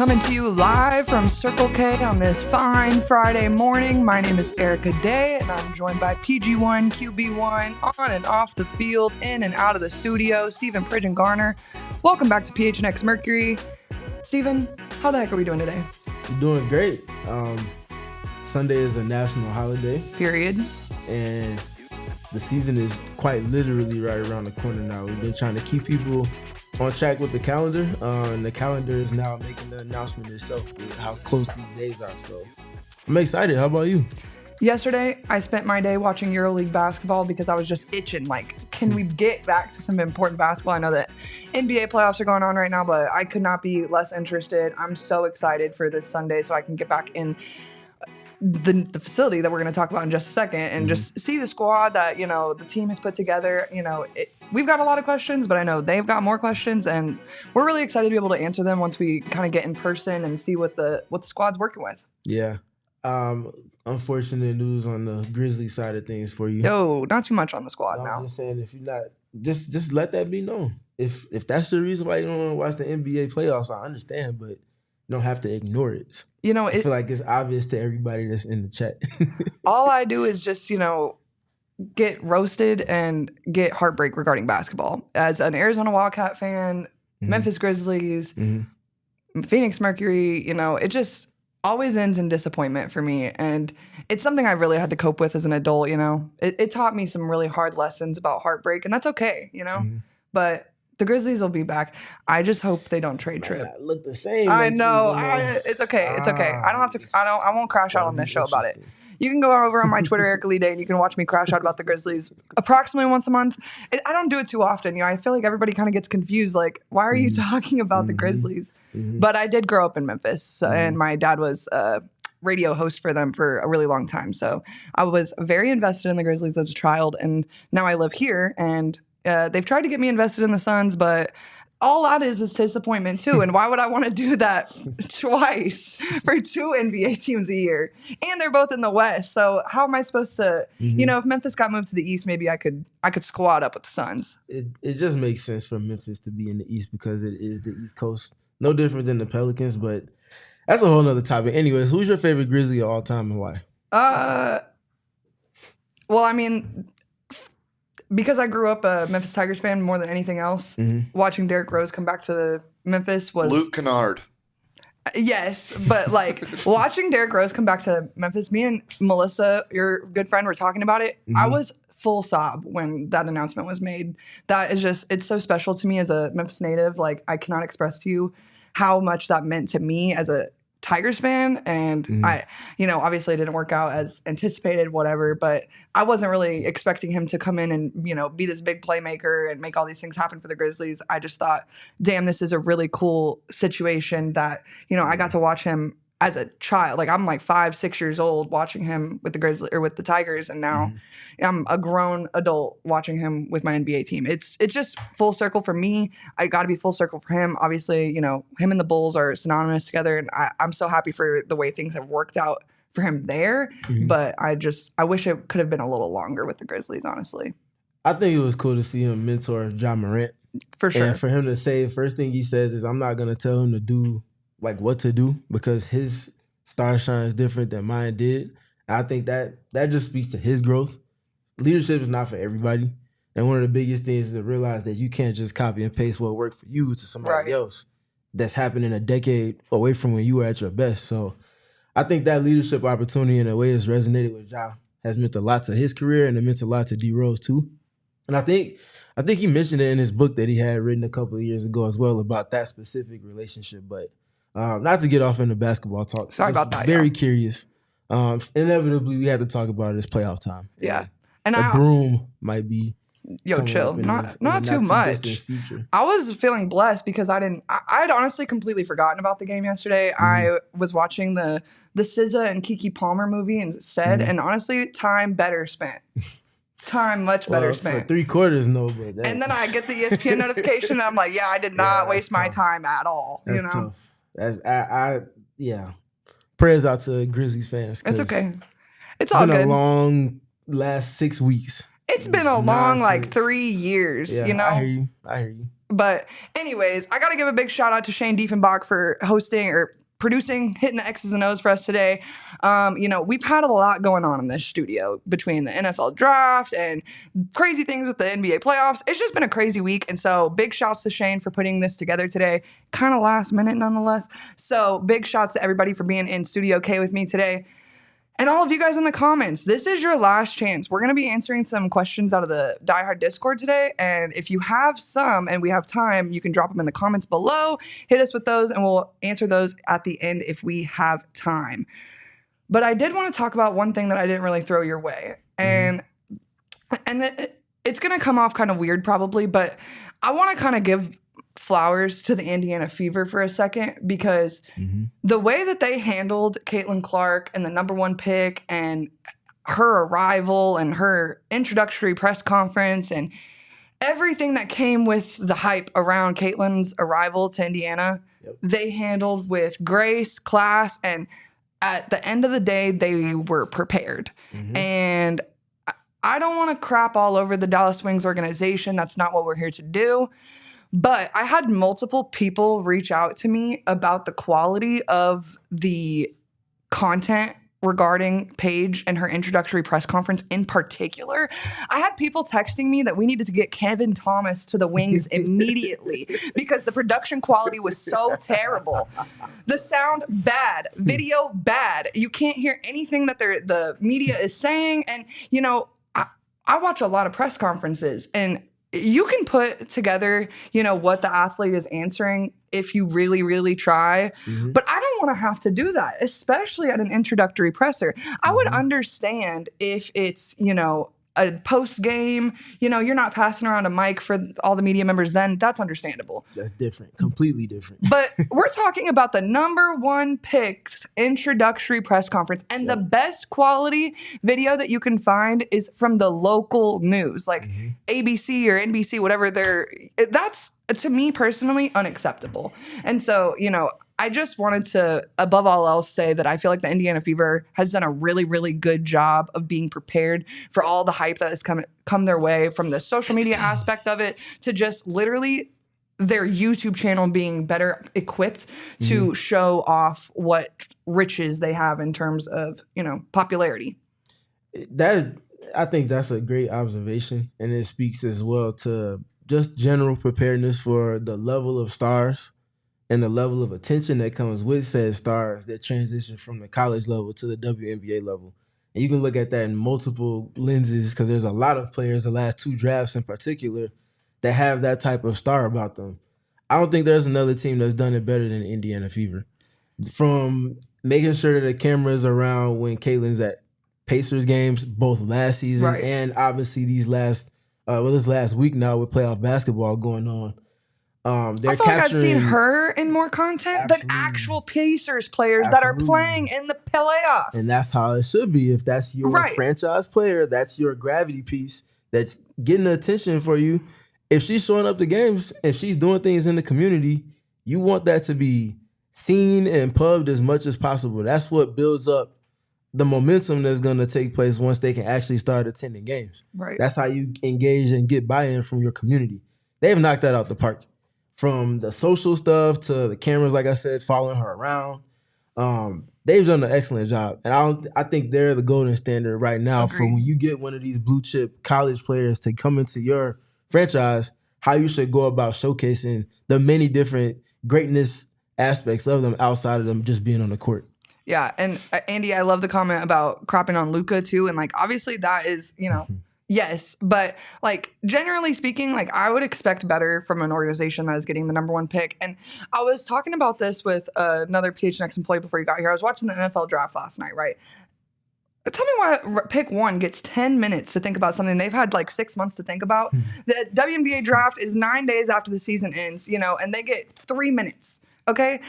Coming to you live from Circle K on this fine Friday morning. My name is Erica Day, and I'm joined by PG1, QB1, on and off the field, in and out of the studio, Stephen Pridge and Garner. Welcome back to PHNX Mercury. Stephen, how the heck are we doing today? I'm doing great. Sunday is a national holiday. Period. And the season is quite literally right around the corner now. We've been trying to keep people on track with the calendar, and the calendar is now making the announcement itself with how close these days are. So I'm excited. How about you? Yesterday, I spent my day watching EuroLeague basketball because I was just itching. Like, can we get back to some important basketball? I know that NBA playoffs are going on right now, but I could not be less interested. I'm so excited for this Sunday so I can get back in the facility that we're going to talk about in just a second and just see the squad that, you know, the team has put together. You know, we've got a lot of questions, but I know they've got more questions, and we're really excited to be able to answer them once we kind of get in person and see what the squad's working with. Yeah. Unfortunate news on the Grizzlies side of things for you. No, not too much on the squad now. I'm just saying, if you're not, just let that be known. If that's the reason why you don't want to watch the NBA playoffs, I understand, but you don't have to ignore it. You know, I feel like it's obvious to everybody that's in the chat. All I do is just, you know, get roasted and get heartbreak regarding basketball. As an Arizona Wildcat fan, Memphis Grizzlies, Phoenix Mercury, you know, it just always ends in disappointment for me. And it's something I really had to cope with as an adult, you know. It taught me some really hard lessons about heartbreak, and that's okay, you know. But the Grizzlies will be back. I just hope they don't trade Tripp. Look the same. I know. It's okay. It's okay. I don't have to. I won't crash out on this show about it. You can go over on my Twitter, Erica Lee Day, and you can watch me crash out about the Grizzlies approximately once a month. I don't do it too often. You know, I feel like everybody kind of gets confused. Like, why are you talking about the Grizzlies? But I did grow up in Memphis, and my dad was a radio host for them for a really long time. So I was very invested in the Grizzlies as a child, and now I live here, and they've tried to get me invested in the Suns, but all that is disappointment too. And why would I want to do that twice for two NBA teams a year? And they're both in the West. So how am I supposed to, you know, if Memphis got moved to the East, maybe I could squad up with the Suns. It just makes sense for Memphis to be in the East because it is the East Coast. No different than the Pelicans, but that's a whole nother topic. Anyways, who's your favorite Grizzly of all time and why? Well, I mean, because I grew up a Memphis Tigers fan more than anything else, watching Derrick Rose come back to Memphis was... Luke Kennard. Yes, but like watching Derrick Rose come back to Memphis, me and Melissa, your good friend, were talking about it. I was full sob when that announcement was made. That is just, it's so special to me as a Memphis native. Like, I cannot express to you how much that meant to me as a Tigers fan, and I, you know, obviously it didn't work out as anticipated, whatever, but I wasn't really expecting him to come in and, you know, be this big playmaker and make all these things happen for the Grizzlies. I just thought, damn, this is a really cool situation that, you know, I got to watch him as a child. Like, I'm like 5, 6 years old watching him with the Grizzlies or with the Tigers, and now I'm a grown adult watching him with my NBA team. It's just full circle for me. I got to be full circle for him. Obviously, you know, him and the Bulls are synonymous together, and I'm so happy for the way things have worked out for him there. But I wish it could have been a little longer with the Grizzlies, honestly. I think it was cool to see him mentor John Morant. For sure. And for him to say, first thing he says is, I'm not going to tell him to do, like, what to do, because his star shine is different than mine did. And I think that just speaks to his growth. Leadership is not for everybody. And one of the biggest things is to realize that you can't just copy and paste what worked for you to somebody else that's happening a decade away from when you were at your best. So I think that leadership opportunity in a way has resonated with Ja has meant a lot to his career, and it meant a lot to D Rose too. And I think he mentioned it in his book that he had written a couple of years ago as well about that specific relationship. But not to get off into basketball talk. Sorry about that. Very curious. Inevitably, we had to talk about it. It's playoff time. Yeah. And a broom might be. Yo, chill. Not too much. I was feeling blessed because I'd honestly completely forgotten about the game yesterday. I was watching the SZA and Keke Palmer movie instead, and honestly, time better spent. Time much better spent. For 3 quarters, no, but and then I get the ESPN notification, and I'm like, yeah, I did not waste my time at all. That's you know, tough. Yeah. Prayers out to Grizzlies fans. It's okay. It's all good. It's been a long last 6 weeks. It's been a long, like 3 years, you know? I hear you. But anyways, I got to give a big shout out to Shane Diefenbach for hosting or producing, hitting the X's and O's for us today. We've had a lot going on in this studio between the NFL draft and crazy things with the NBA playoffs. It's just been a crazy week. And so big shouts to Shane for putting this together today. Kind of last minute nonetheless. So big shouts to everybody for being in Studio K with me today. And all of you guys in the comments, this is your last chance. We're going to be answering some questions out of the Die Hard Discord today. And if you have some and we have time, you can drop them in the comments below. Hit us with those and we'll answer those at the end if we have time. But I did want to talk about one thing that I didn't really throw your way. And it's going to come off kind of weird probably, but I want to kind of give flowers to the Indiana Fever for a second because the way that they handled Caitlin Clark and the #1 pick and her arrival and her introductory press conference and everything that came with the hype around Caitlin's arrival to Indiana, they handled with grace, class, and at the end of the day, they were prepared. And I don't want to crap all over the Dallas Wings organization. That's not what we're here to do. But I had multiple people reach out to me about the quality of the content regarding Paige and her introductory press conference in particular. I had people texting me that we needed to get Kevin Thomas to the Wings immediately because the production quality was so terrible. The sound bad, video bad. You can't hear anything that the media is saying. And, I watch a lot of press conferences and you can put together, what the athlete is answering if you really, really try. But I don't want to have to do that, especially at an introductory presser. I would understand if it's, a post game, you're not passing around a mic for all the media members, then that's understandable. That's different, completely different. But we're talking about the #1 pick's introductory press conference. And the best quality video that you can find is from the local news, like ABC or NBC, whatever that's, to me personally, unacceptable. And so, I just wanted to, above all else, say that I feel like the Indiana Fever has done a really, really good job of being prepared for all the hype that has come their way, from the social media aspect of it to just literally their YouTube channel being better equipped to show off what riches they have in terms of, popularity. I think that's a great observation, and it speaks as well to just general preparedness for the level of stars and the level of attention that comes with said stars that transition from the college level to the WNBA level. And you can look at that in multiple lenses because there's a lot of players, the last 2 drafts in particular, that have that type of star about them. I don't think there's another team that's done it better than Indiana Fever. From making sure that the camera is around when Caitlin's at Pacers games, both last season and obviously this last week now with playoff basketball going on. I feel like I've seen her in more content than actual Pacers players that are playing in the playoffs. And that's how it should be. If that's your franchise player, that's your gravity piece that's getting the attention for you. If she's showing up to games, if she's doing things in the community, you want that to be seen and pubbed as much as possible. That's what builds up the momentum that's going to take place once they can actually start attending games. That's how you engage and get buy-in from your community. They've knocked that out the park. From the social stuff to the cameras, like I said, following her around. They've done an excellent job. And I think they're the golden standard right now for when you get one of these blue chip college players to come into your franchise, how you should go about showcasing the many different greatness aspects of them outside of them just being on the court. Yeah, and Andy, I love the comment about cropping on Luka too. And obviously that is, yes, but generally speaking, I would expect better from an organization that is getting the #1 pick. And I was talking about this with another PHNX employee before you got here. I was watching the NFL draft last night, right? Tell me why pick one gets 10 minutes to think about something they've had like 6 months to think about. The WNBA draft is 9 days after the season ends, and they get 3 minutes. Okay.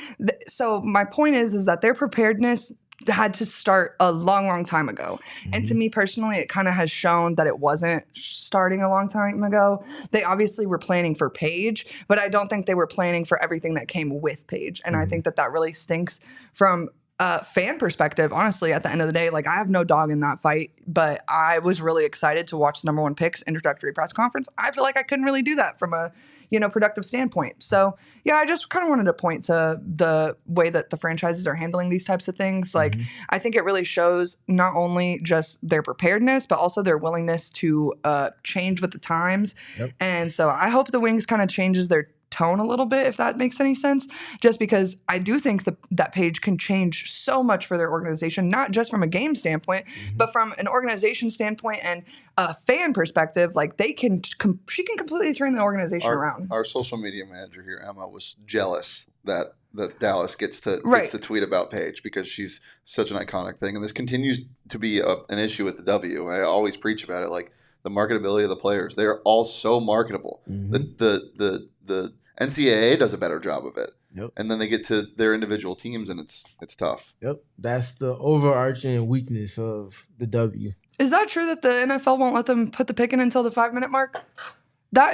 So my point is that their preparedness had to start a long, long time ago. And to me personally, it kind of has shown that it wasn't starting a long time ago. They obviously were planning for Paige, but I don't think they were planning for everything that came with Paige. And I think that really stinks from fan perspective. Honestly, at the end of the day, like I have no dog in that fight, but I was really excited to watch the number one pick's introductory press conference. I feel like I couldn't really do that from a productive standpoint. So yeah, I just kind of wanted to point to the way that the franchises are handling these types of things. Like I think it really shows not only just their preparedness, but also their willingness to change with the times. Yep. And so I hope the Wings kind of changes their tone a little bit, if that makes any sense, just because I do think that Paige can change so much for their organization, not just from a game standpoint, but from an organization standpoint and a fan perspective. Like she can completely turn the organization around. Our social media manager here, Emma, was jealous that Dallas gets to tweet about Paige because she's such an iconic thing, and this continues to be an issue with the W. I always preach about it, like the marketability of the players. They are all so marketable. The NCAA does a better job of it. Yep. And then they get to their individual teams, and it's tough. Yep. That's the overarching weakness of the W. Is that true that the NFL won't let them put the pick in until the 5-minute mark? That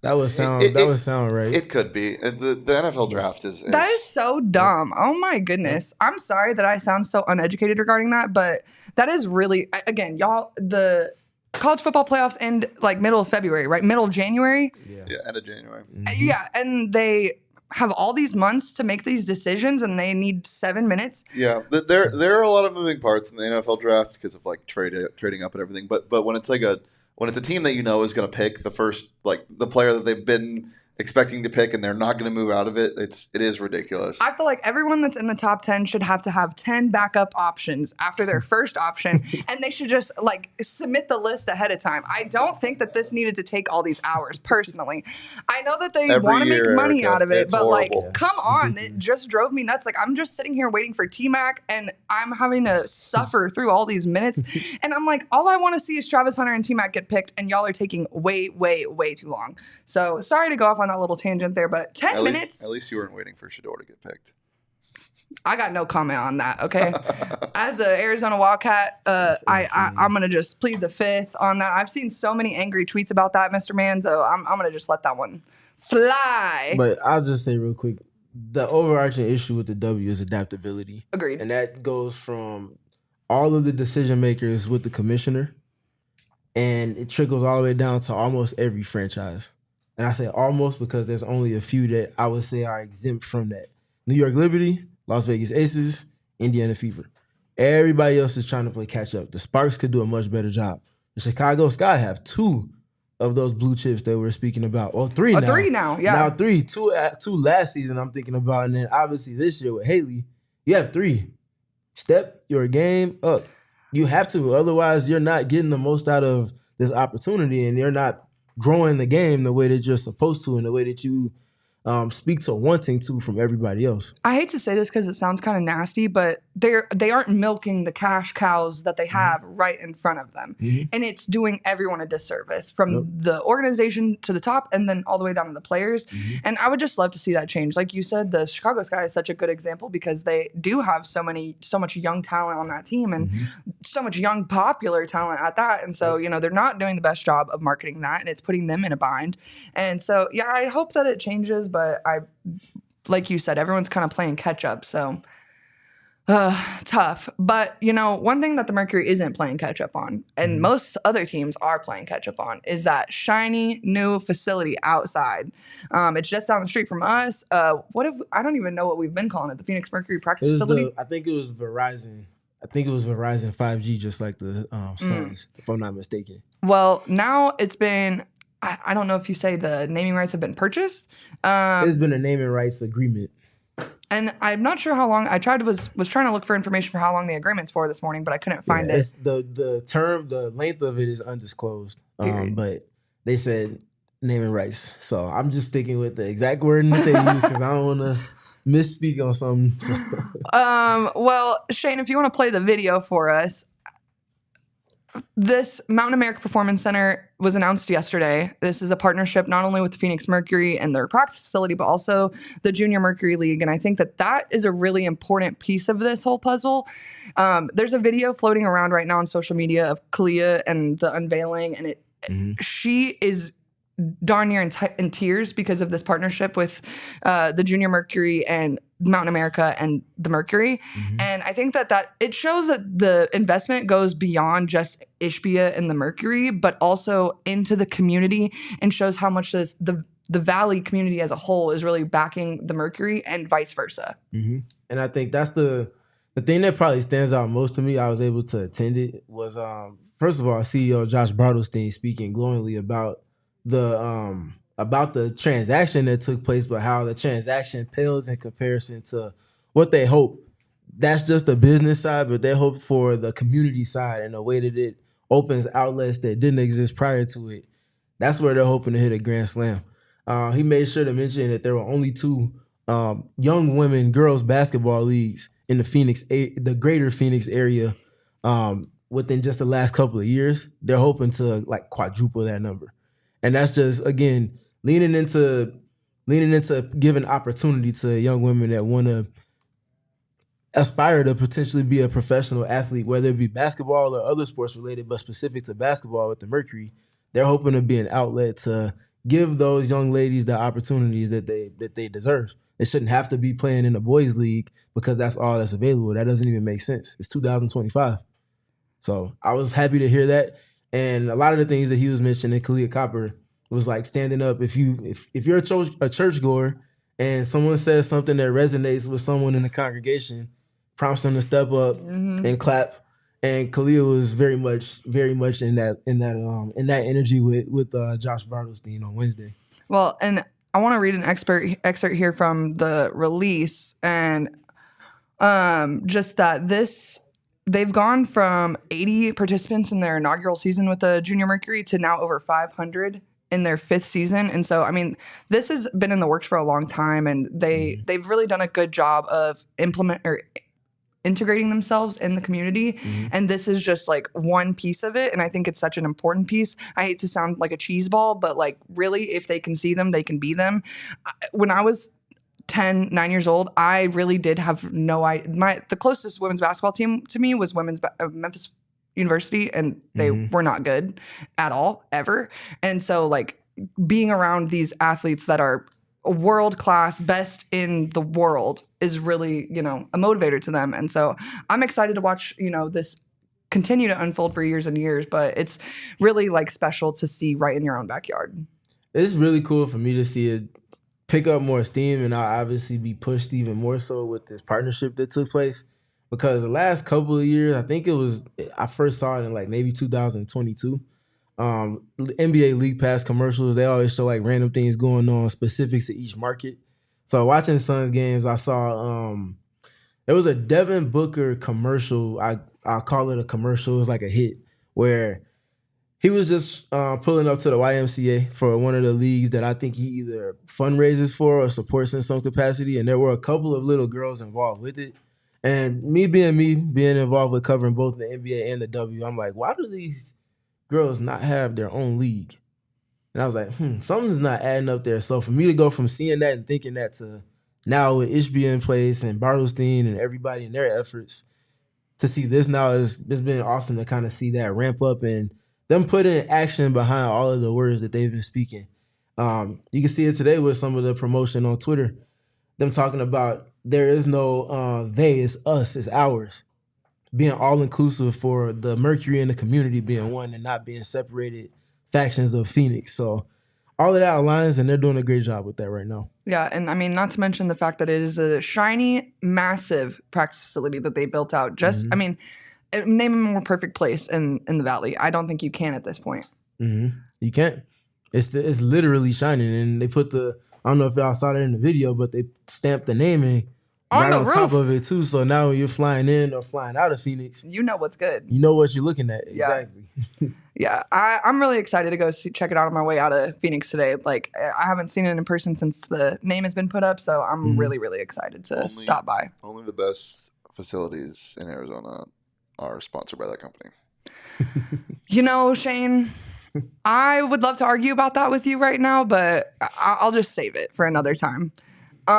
would sound right. It could be. The NFL draft is that is so dumb. Oh my goodness. I'm sorry that I sound so uneducated regarding that, but that is really, again, y'all, the college football playoffs end like middle of February, right? Middle of January? Yeah, end of January. Yeah, and they have all these months to make these decisions, and they need 7 minutes. Yeah, there are a lot of moving parts in the NFL draft because of like trading up and everything. But when it's a team that is going to pick the first, like the player that they've been expecting to pick, and they're not going to move out of it, it is ridiculous. I feel like everyone that's in the top 10 should have to have 10 backup options after their first option, and they should just like submit the list ahead of time. I don't think that this needed to take all these hours, personally. I know that they want to make money out of it, but horrible. Like, come on, it just drove me nuts. Like, I'm just sitting here waiting for T-Mac, and I'm having to suffer through all these minutes, and I'm like, all I want to see is Travis Hunter and T-Mac get picked, and y'all are taking way, way, way too long. So sorry to go off on that little tangent there, but 10 minutes. At least you weren't waiting for Shedeur to get picked. I got no comment on that, okay? As an Arizona Wildcat, I'm going to just plead the fifth on that. I've seen so many angry tweets about that, Mr. Man, so I'm going to just let that one fly. But I'll just say real quick, the overarching issue with the W is adaptability. Agreed. And that goes from all of the decision makers with the commissioner, and it trickles all the way down to almost every franchise. And I say almost because there's only a few that I would say are exempt from that. New York Liberty, Las Vegas Aces, Indiana Fever. Everybody else is trying to play catch up. The Sparks could do a much better job. The Chicago Sky have 2 of those blue chips that we're speaking about. Or 3 now. 3 now, yeah. Now 3. 2 last season I'm thinking about. And then obviously this year with Haley, you have 3. Step your game up. You have to. Otherwise, you're not getting the most out of this opportunity, and you're not growing the game the way that you're supposed to and the way that you speak to wanting to from everybody else. I hate to say this because it sounds kind of nasty, but they aren't milking the cash cows that they have right in front of them. And it's doing everyone a disservice from the organization to the top and then all the way down to the players. And I would just love to see that change. Like you said, the Chicago Sky is such a good example because they do have so much young talent on that team and so much young popular talent at that. And so, they're not doing the best job of marketing that, and it's putting them in a bind. And so, yeah, I hope that it changes, but like you said, everyone's kind of playing catch up. So tough. But, one thing that the Mercury isn't playing catch up on, and most other teams are playing catch up on, is that shiny new facility outside. It's just down the street from us. I don't even know what we've been calling it. The Phoenix Mercury practice facility? I think it was Verizon. 5G, just like the Suns, if I'm not mistaken. Well, now it's been, I don't know if you say the naming rights have been purchased. There's been a naming rights agreement. And I'm not sure how long. I was trying to look for information for how long the agreement's for this morning, but I couldn't find it. The length of it is undisclosed. But they said naming rights. So I'm just sticking with the exact wording that they use because I don't want to misspeak on something. So. Well, Shane, if you want to play the video for us, this Mountain America Performance Center was announced yesterday. This is a partnership not only with Phoenix Mercury and their practice facility, but also the Junior Mercury League. And I think that is a really important piece of this whole puzzle. There's a video floating around right now on social media of Kalia and the unveiling, and she is darn near in tears because of this partnership with the Junior Mercury and Mountain America and the Mercury. And I think that it shows that the investment goes beyond just Ishbia and the Mercury, but also into the community, and shows how much the Valley community as a whole is really backing the Mercury and vice versa. And I think that's the thing that probably stands out most to me. I was able to attend it was, first of all, CEO Josh Bartlestein speaking glowingly about the transaction that took place, but how the transaction pales in comparison to what they hope. That's just the business side, but they hope for the community side and the way that it opens outlets that didn't exist prior to it. That's where they're hoping to hit a grand slam. He made sure to mention that there were only 2 young women girls basketball leagues in the greater Phoenix area within just the last couple of years. They're hoping to like quadruple that number. And that's just, again, leaning into giving opportunity to young women that want to aspire to potentially be a professional athlete, whether it be basketball or other sports related, but specific to basketball with the Mercury. They're hoping to be an outlet to give those young ladies the opportunities that they deserve. They shouldn't have to be playing in the boys' league because that's all that's available. That doesn't even make sense. It's 2025. So I was happy to hear that. And a lot of the things that he was mentioning, Kalia Copper, was like standing up. If you're a churchgoer and someone says something that resonates with someone in the congregation, prompts them to step up and clap. And Kalia was very much in that energy with Josh Bartlestein on Wednesday. Well, and I want to read an excerpt here from the release, and just that they've gone from 80 participants in their inaugural season with the Junior Mercury to now over 500 in their 5th season. And so, I mean, this has been in the works for a long time, and they've really done a good job of integrating themselves in the community. And this is just like one piece of it. And I think it's such an important piece. I hate to sound like a cheese ball, but like really, if they can see them, they can be them. When I was 9 years old, I really did have no idea. The closest women's basketball team to me was Memphis University, and they were not good at all, ever. And so like being around these athletes that are world-class, best in the world, is really, a motivator to them. And so I'm excited to watch, this continue to unfold for years and years, but it's really like special to see right in your own backyard. It's really cool for me to see it pick up more steam, and I'll obviously be pushed even more so with this partnership that took place, because the last couple of years, I first saw it in like maybe 2022. NBA League Pass commercials, they always show like random things going on specific to each market. So watching Suns games, I saw there was a Devin Booker commercial. I'll call it a commercial. It was like a hit where he was just pulling up to the YMCA for one of the leagues that I think he either fundraises for or supports in some capacity. And there were a couple of little girls involved with it. And being involved with covering both the NBA and the W, I'm like, why do these girls not have their own league? And I was like, something's not adding up there. So for me to go from seeing that and thinking that to now with Ishbia in place and Bartlestein and everybody in their efforts, to see this now it's been awesome to kind of see that ramp up and them putting action behind all of the words that they've been speaking. You can see it today with some of the promotion on Twitter. Them talking about there is no they, it's us, it's ours. Being all-inclusive for the Mercury and the community being one and not being separated factions of Phoenix. So all of that aligns, and they're doing a great job with that right now. Yeah, and I mean, not to mention the fact that it is a shiny, massive practice facility that they built out. I mean, name a more perfect place in the Valley. I don't think you can at this point. You can't. It's literally shining, and they put I don't know if y'all saw that in the video, but they stamped the naming right on top of it too. So now when you're flying in or flying out of Phoenix, you know what's good. You know what you're looking at. Exactly. Yeah, I'm really excited to go check it out on my way out of Phoenix today. Like, I haven't seen it in person since the name has been put up, so I'm really, really excited to stop by. Only the best facilities in Arizona are sponsored by that company. You know, Shane, I would love to argue about that with you right now, but I'll just save it for another time. Do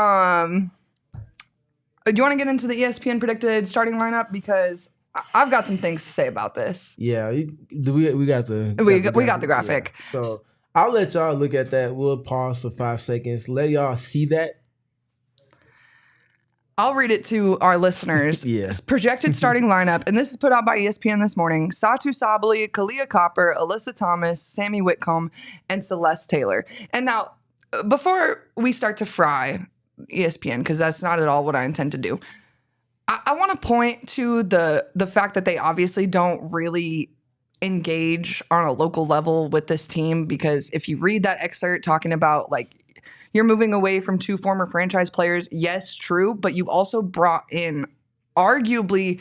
you want to get into the ESPN predicted starting lineup? Because I've got some things to say about this. Yeah, we got the graphic. Yeah. So I'll let y'all look at that. We'll pause for 5 seconds. Let y'all see that. I'll read it to our listeners. Projected starting lineup, and this is put out by ESPN this morning. Satu Sabali, Kalia Copper, Alyssa Thomas, Sammy Whitcomb, and Celeste Taylor. And now, before we start to fry ESPN, because that's not at all what I intend to do, I want to point to the fact that they obviously don't really engage on a local level with this team, because if you read that excerpt talking about like you're moving away from 2 former franchise players, yes, true, but you also brought in arguably,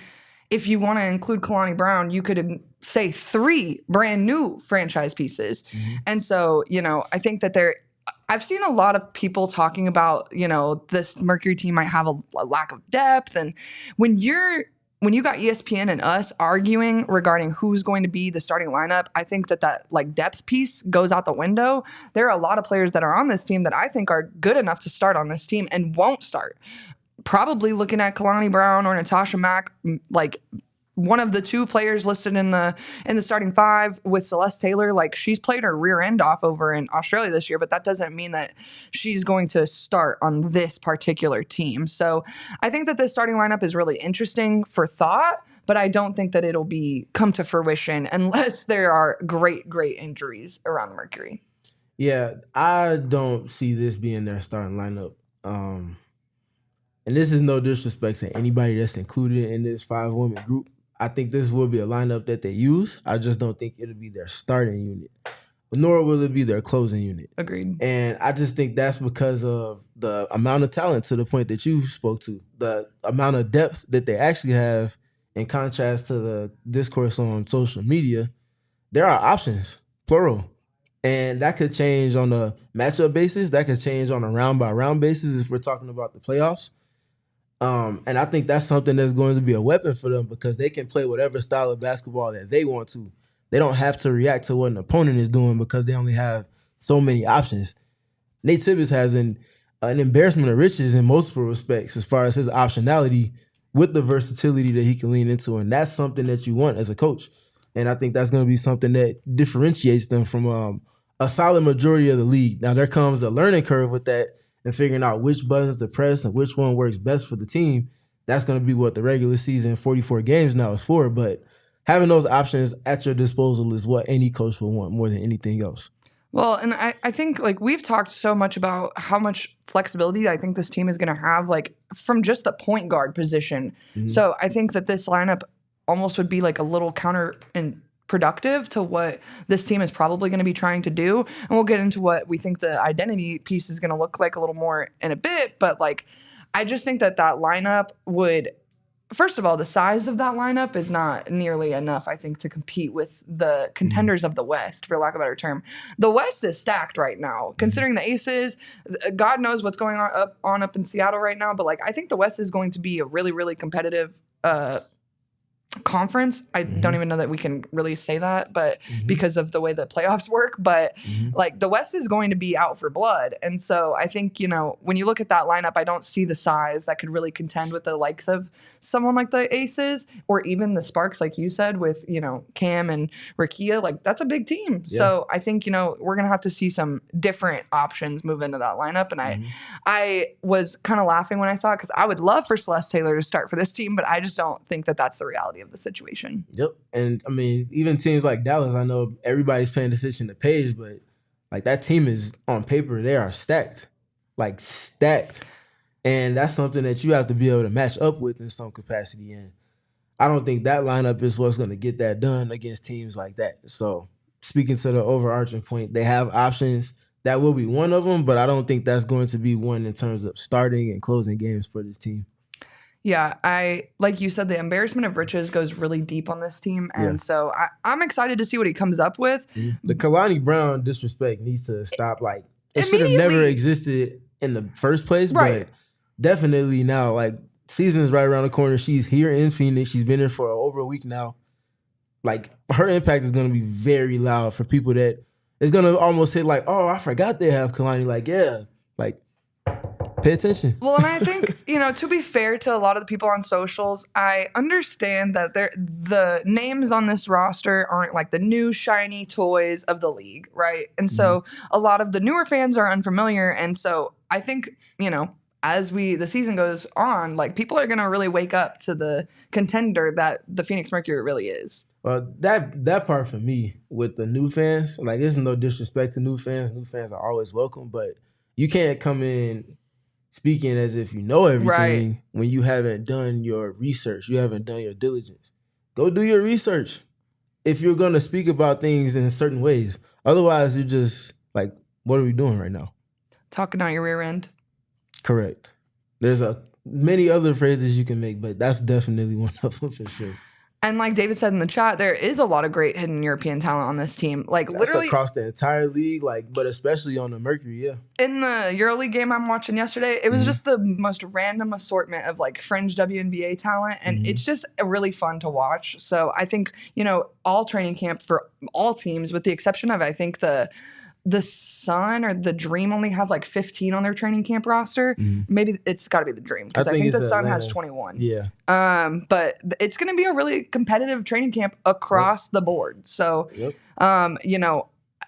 if you want to include Kalani Brown, you could say 3 brand new franchise pieces. Mm-hmm. And so, you know, I think that I've seen a lot of people talking about, you know, this Mercury team might have a lack of depth. And when you got ESPN and us arguing regarding who's going to be the starting lineup, I think that like depth piece goes out the window. There are a lot of players that are on this team that I think are good enough to start on this team and won't start. Probably looking at Kalani Brown or Natasha Mack, like one of the 2 players listed in the starting 5 with Celeste Taylor. Like, she's played her rear end off over in Australia this year, but that doesn't mean that she's going to start on this particular team. So I think that this starting lineup is really interesting for thought, but I don't think that it'll come to fruition unless there are great injuries around the Mercury. Yeah, I don't see this being their starting lineup. And this is no disrespect to anybody that's included in this 5-woman group. I think this will be a lineup that they use. I just don't think it'll be their starting unit, nor will it be their closing unit. Agreed. And I just think that's because of the amount of talent, to the point that you spoke to, the amount of depth that they actually have in contrast to the discourse on social media. There are options, plural. And that could change on a matchup basis. That could change on a round-by-round basis if we're talking about the playoffs. And I think that's something that's going to be a weapon for them, because they can play whatever style of basketball that they want to. They don't have to react to what an opponent is doing because they only have so many options. Nate Tibbetts has an embarrassment of riches in multiple respects as far as his optionality with the versatility that he can lean into. And that's something that you want as a coach. And I think that's going to be something that differentiates them from a solid majority of the league. Now, there comes a learning curve with that, and figuring out which buttons to press and which one works best for the team. That's going to be what the regular season, 44 games now, is for. But having those options at your disposal is what any coach will want more than anything else. Well, and I think, like, we've talked so much about how much flexibility I think this team is going to have, like, from just the point guard position. Mm-hmm. So I think that this lineup almost would be like a little counterproductive to what this team is probably going to be trying to do. And we'll get into what we think the identity piece is going to look like a little more in a bit. But, like, I just think that lineup would, first of all, the size of that lineup is not nearly enough, I think, to compete with the contenders of the West, for lack of a better term. The West is stacked right now, considering the Aces. God knows what's going on up in Seattle right now. But, like, I think the West is going to be a really, really competitive conference. I don't even know that we can really say that, but because of the way the playoffs work, but like the West is going to be out for blood. And so I think, you know, when you look at that lineup, I don't see the size that could really contend with the likes of someone like the Aces or even the Sparks, like you said, with, you know, Cam and Rakia. Like, that's a big team. Yeah. So I think, you know, we're going to have to see some different options move into that lineup. And I was kind of laughing when I saw it, because I would love for Celeste Taylor to start for this team, but I just don't think that that's the reality of the situation. Yep. And I mean, even teams like Dallas, I know everybody's paying attention to Paige, but like that team is on paper, they are stacked. Like stacked. And that's something that you have to be able to match up with in some capacity. And I don't think that lineup is what's going to get that done against teams like that. So speaking to the overarching point, they have options. That will be one of them, but I don't think that's going to be one in terms of starting and closing games for this team. Yeah, like you said, the embarrassment of riches goes really deep on this team. And so I'm excited to see what he comes up with. The Kalani Brown disrespect needs to stop. Like, it should have never existed in the first place, but definitely now, like, season's right around the corner. She's here in Phoenix. She's been here for over a week now. like her impact is gonna be very loud for people that it's gonna almost hit like, oh, I forgot they have Kalani. Like, yeah, like pay attention. Well, and I think, to be fair to a lot of the people on socials, I understand that the names on this roster aren't like the new shiny toys of the league, right? And so a lot of the newer fans are unfamiliar. And so I think, as the season goes on, like people are going to really wake up to the contender that the Phoenix Mercury really is. Well, that part for me with the new fans, like there's no disrespect to new fans. New fans are always welcome, but you can't come in speaking as if you know everything when you haven't done your research, you haven't done your diligence. Go do your research if you're going to speak about things in certain ways. Otherwise, you're just like, what are we doing right now? Talking out your rear end. Correct. There's many other phrases you can make, but that's definitely one of them for sure. And like David said in the chat, there is a lot of great hidden European talent on this team. Like that's literally across the entire league, but especially on the Mercury, yeah. In the EuroLeague game I'm watching yesterday, it was just the most random assortment of like fringe WNBA talent, and it's just really fun to watch. So I think, all training camp for all teams, with the exception of I think the Sun or the Dream only have like 15 on their training camp roster. Maybe it's got to be the Dream because I think the Sun has 21. Yeah. But it's going to be a really competitive training camp across the board. So,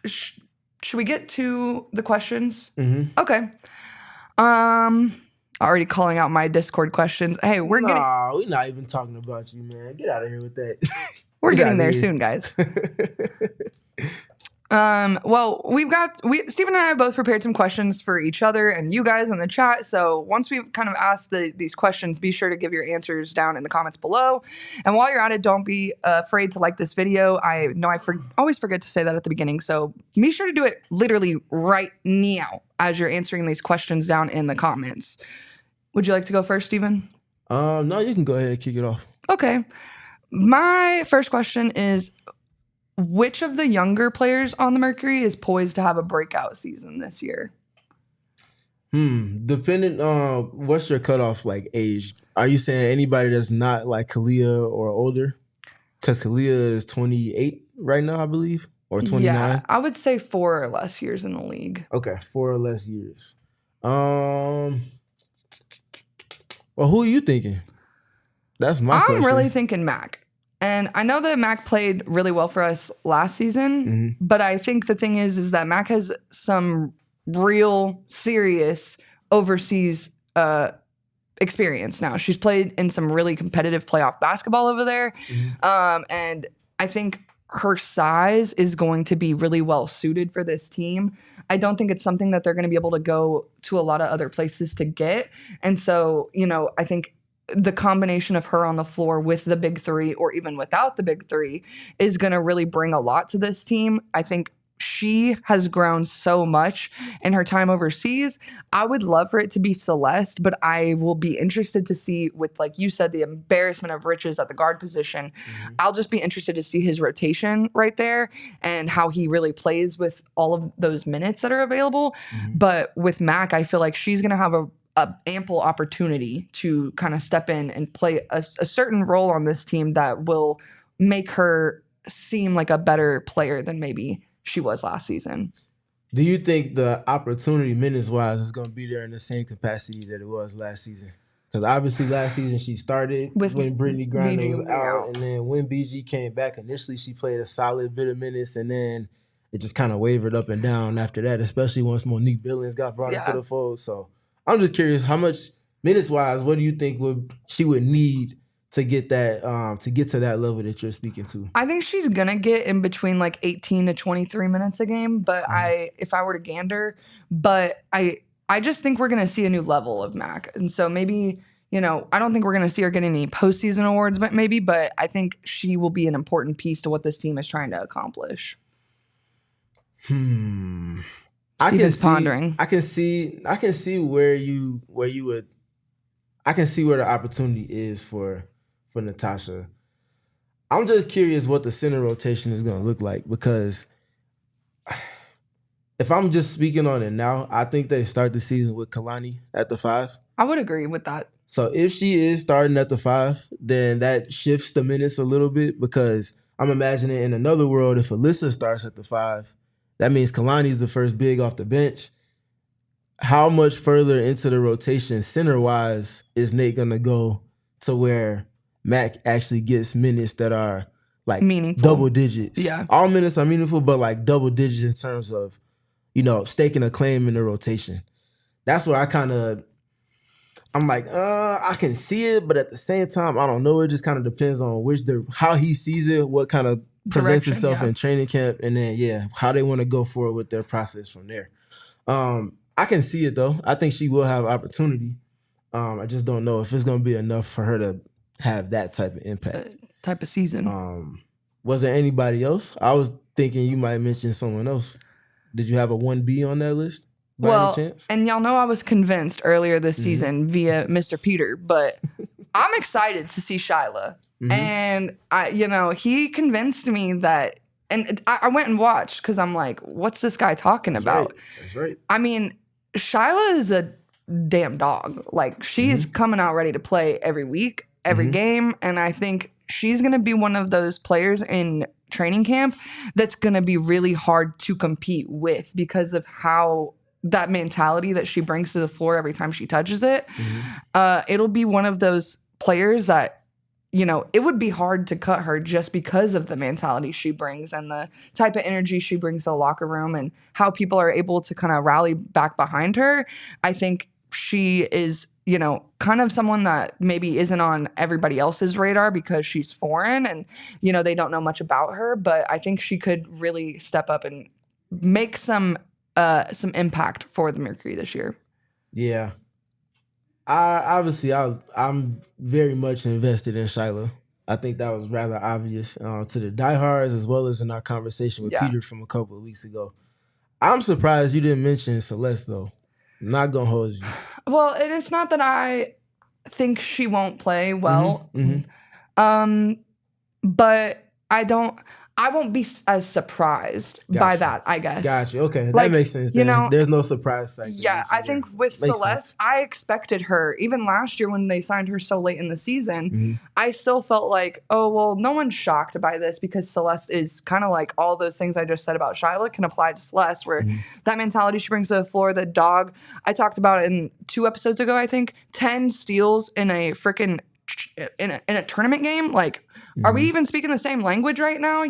should we get to the questions? Okay. Already calling out my Discord questions. Hey, we're not even talking about you, man. Get out of here with that. We're getting there soon, guys. Well, Stephen and I have both prepared some questions for each other and you guys in the chat. So once we've kind of asked these questions, be sure to give your answers down in the comments below. And while you're at it, don't be afraid to like this video. I know I always forget to say that at the beginning. So be sure to do it literally right now as you're answering these questions down in the comments. Would you like to go first, Stephen? No, you can go ahead and kick it off. Okay. My first question is, which of the younger players on the Mercury is poised to have a breakout season this year? Depending on what's your cutoff like age? Are you saying anybody that's not like Kalia or older? Because Kalia is 28 right now, I believe, or 29. Yeah, I would say 4 or less years in the league. Okay, 4 or less years. Well, who are you thinking? That's my question. I'm really thinking Mac. And I know that Mac played really well for us last season, but I think the thing is that Mac has some real serious overseas experience now. She's played in some really competitive playoff basketball over there. And I think her size is going to be really well suited for this team. I don't think it's something that they're going to be able to go to a lot of other places to get. And so, I think the combination of her on the floor with the big three or even without the big three is going to really bring a lot to this team. I think she has grown so much in her time overseas. I would love for it to be Celeste, but I will be interested to see with, like you said, the embarrassment of riches at the guard position. I'll just be interested to see his rotation right there and how he really plays with all of those minutes that are available. But with Mac, I feel like she's going to have a ample opportunity to kind of step in and play a certain role on this team that will make her seem like a better player than maybe she was last season. Do you think the opportunity minutes-wise is going to be there in the same capacity that it was last season? Because obviously last season she started when Brittany Griner was out, and then when BG came back, initially she played a solid bit of minutes, and then it just kind of wavered up and down after that, especially once Monique Billings got brought into the fold. So I'm just curious, how much minutes-wise, what do you think she would need to get that to get to that level that you're speaking to? I think she's gonna get in between like 18 to 23 minutes a game, but if I were to gander, but I just think we're gonna see a new level of Mac. And so maybe, I don't think we're gonna see her get any postseason awards, but I think she will be an important piece to what this team is trying to accomplish. Steven's pondering. I can see where the opportunity is for Natasha. I'm just curious what the center rotation is going to look like, because if I'm just speaking on it now, I think they start the season with Kalani at the 5. I would agree with that. So if she is starting at the 5, then that shifts the minutes a little bit, because I'm imagining in another world, if Alyssa starts at the 5, that means Kalani's the first big off the bench. How much further into the rotation center-wise is Nate going to go to where Mac actually gets minutes that are like meaningful, double digits? Yeah. All minutes are meaningful, but like double digits in terms of, staking a claim in the rotation. That's where I'm like, I can see it, but at the same time, I don't know. It just kind of depends on how he sees it, what kind of presents itself in training camp, and then, how they want to go forward with their process from there. I can see it, though. I think she will have opportunity. I just don't know if it's going to be enough for her to have that type of impact. Type of season. Was there anybody else? I was thinking you might mention someone else. Did you have a 1B on that list? By any chance? And y'all know I was convinced earlier this season via Mr. Peter, but I'm excited to see Shyla. And he convinced me that, and I went and watched because I'm like, what's this guy talking about? That's right. I mean, Shyla is a damn dog. Like, she is coming out ready to play every week, every game, and I think she's going to be one of those players in training camp that's going to be really hard to compete with because of how that mentality that she brings to the floor every time she touches it. It'll be one of those players that, it would be hard to cut her just because of the mentality she brings and the type of energy she brings to the locker room and how people are able to kind of rally back behind her. I think she is, kind of someone that maybe isn't on everybody else's radar because she's foreign and, they don't know much about her. But I think she could really step up and make some impact for the Mercury this year. Yeah. I'm very much invested in Shyla. I think that was rather obvious to the diehards as well as in our conversation with Peter from a couple of weeks ago. I'm surprised you didn't mention Celeste, though. I'm not going to hold you. Well, and it's not that I think she won't play well, but I won't be as surprised by that, I guess. Gotcha. Okay. That makes sense. Then. There's no surprise factor. Yeah, I think with Celeste, I expected her, even last year when they signed her so late in the season, I still felt like, oh, well, no one's shocked by this because Celeste is kind of like all those things I just said about Shyla can apply to Celeste, where that mentality she brings to the floor, the dog, I talked about it in 2 episodes ago, I think, 10 steals in a freaking, in a tournament game, like, are we even speaking the same language right now,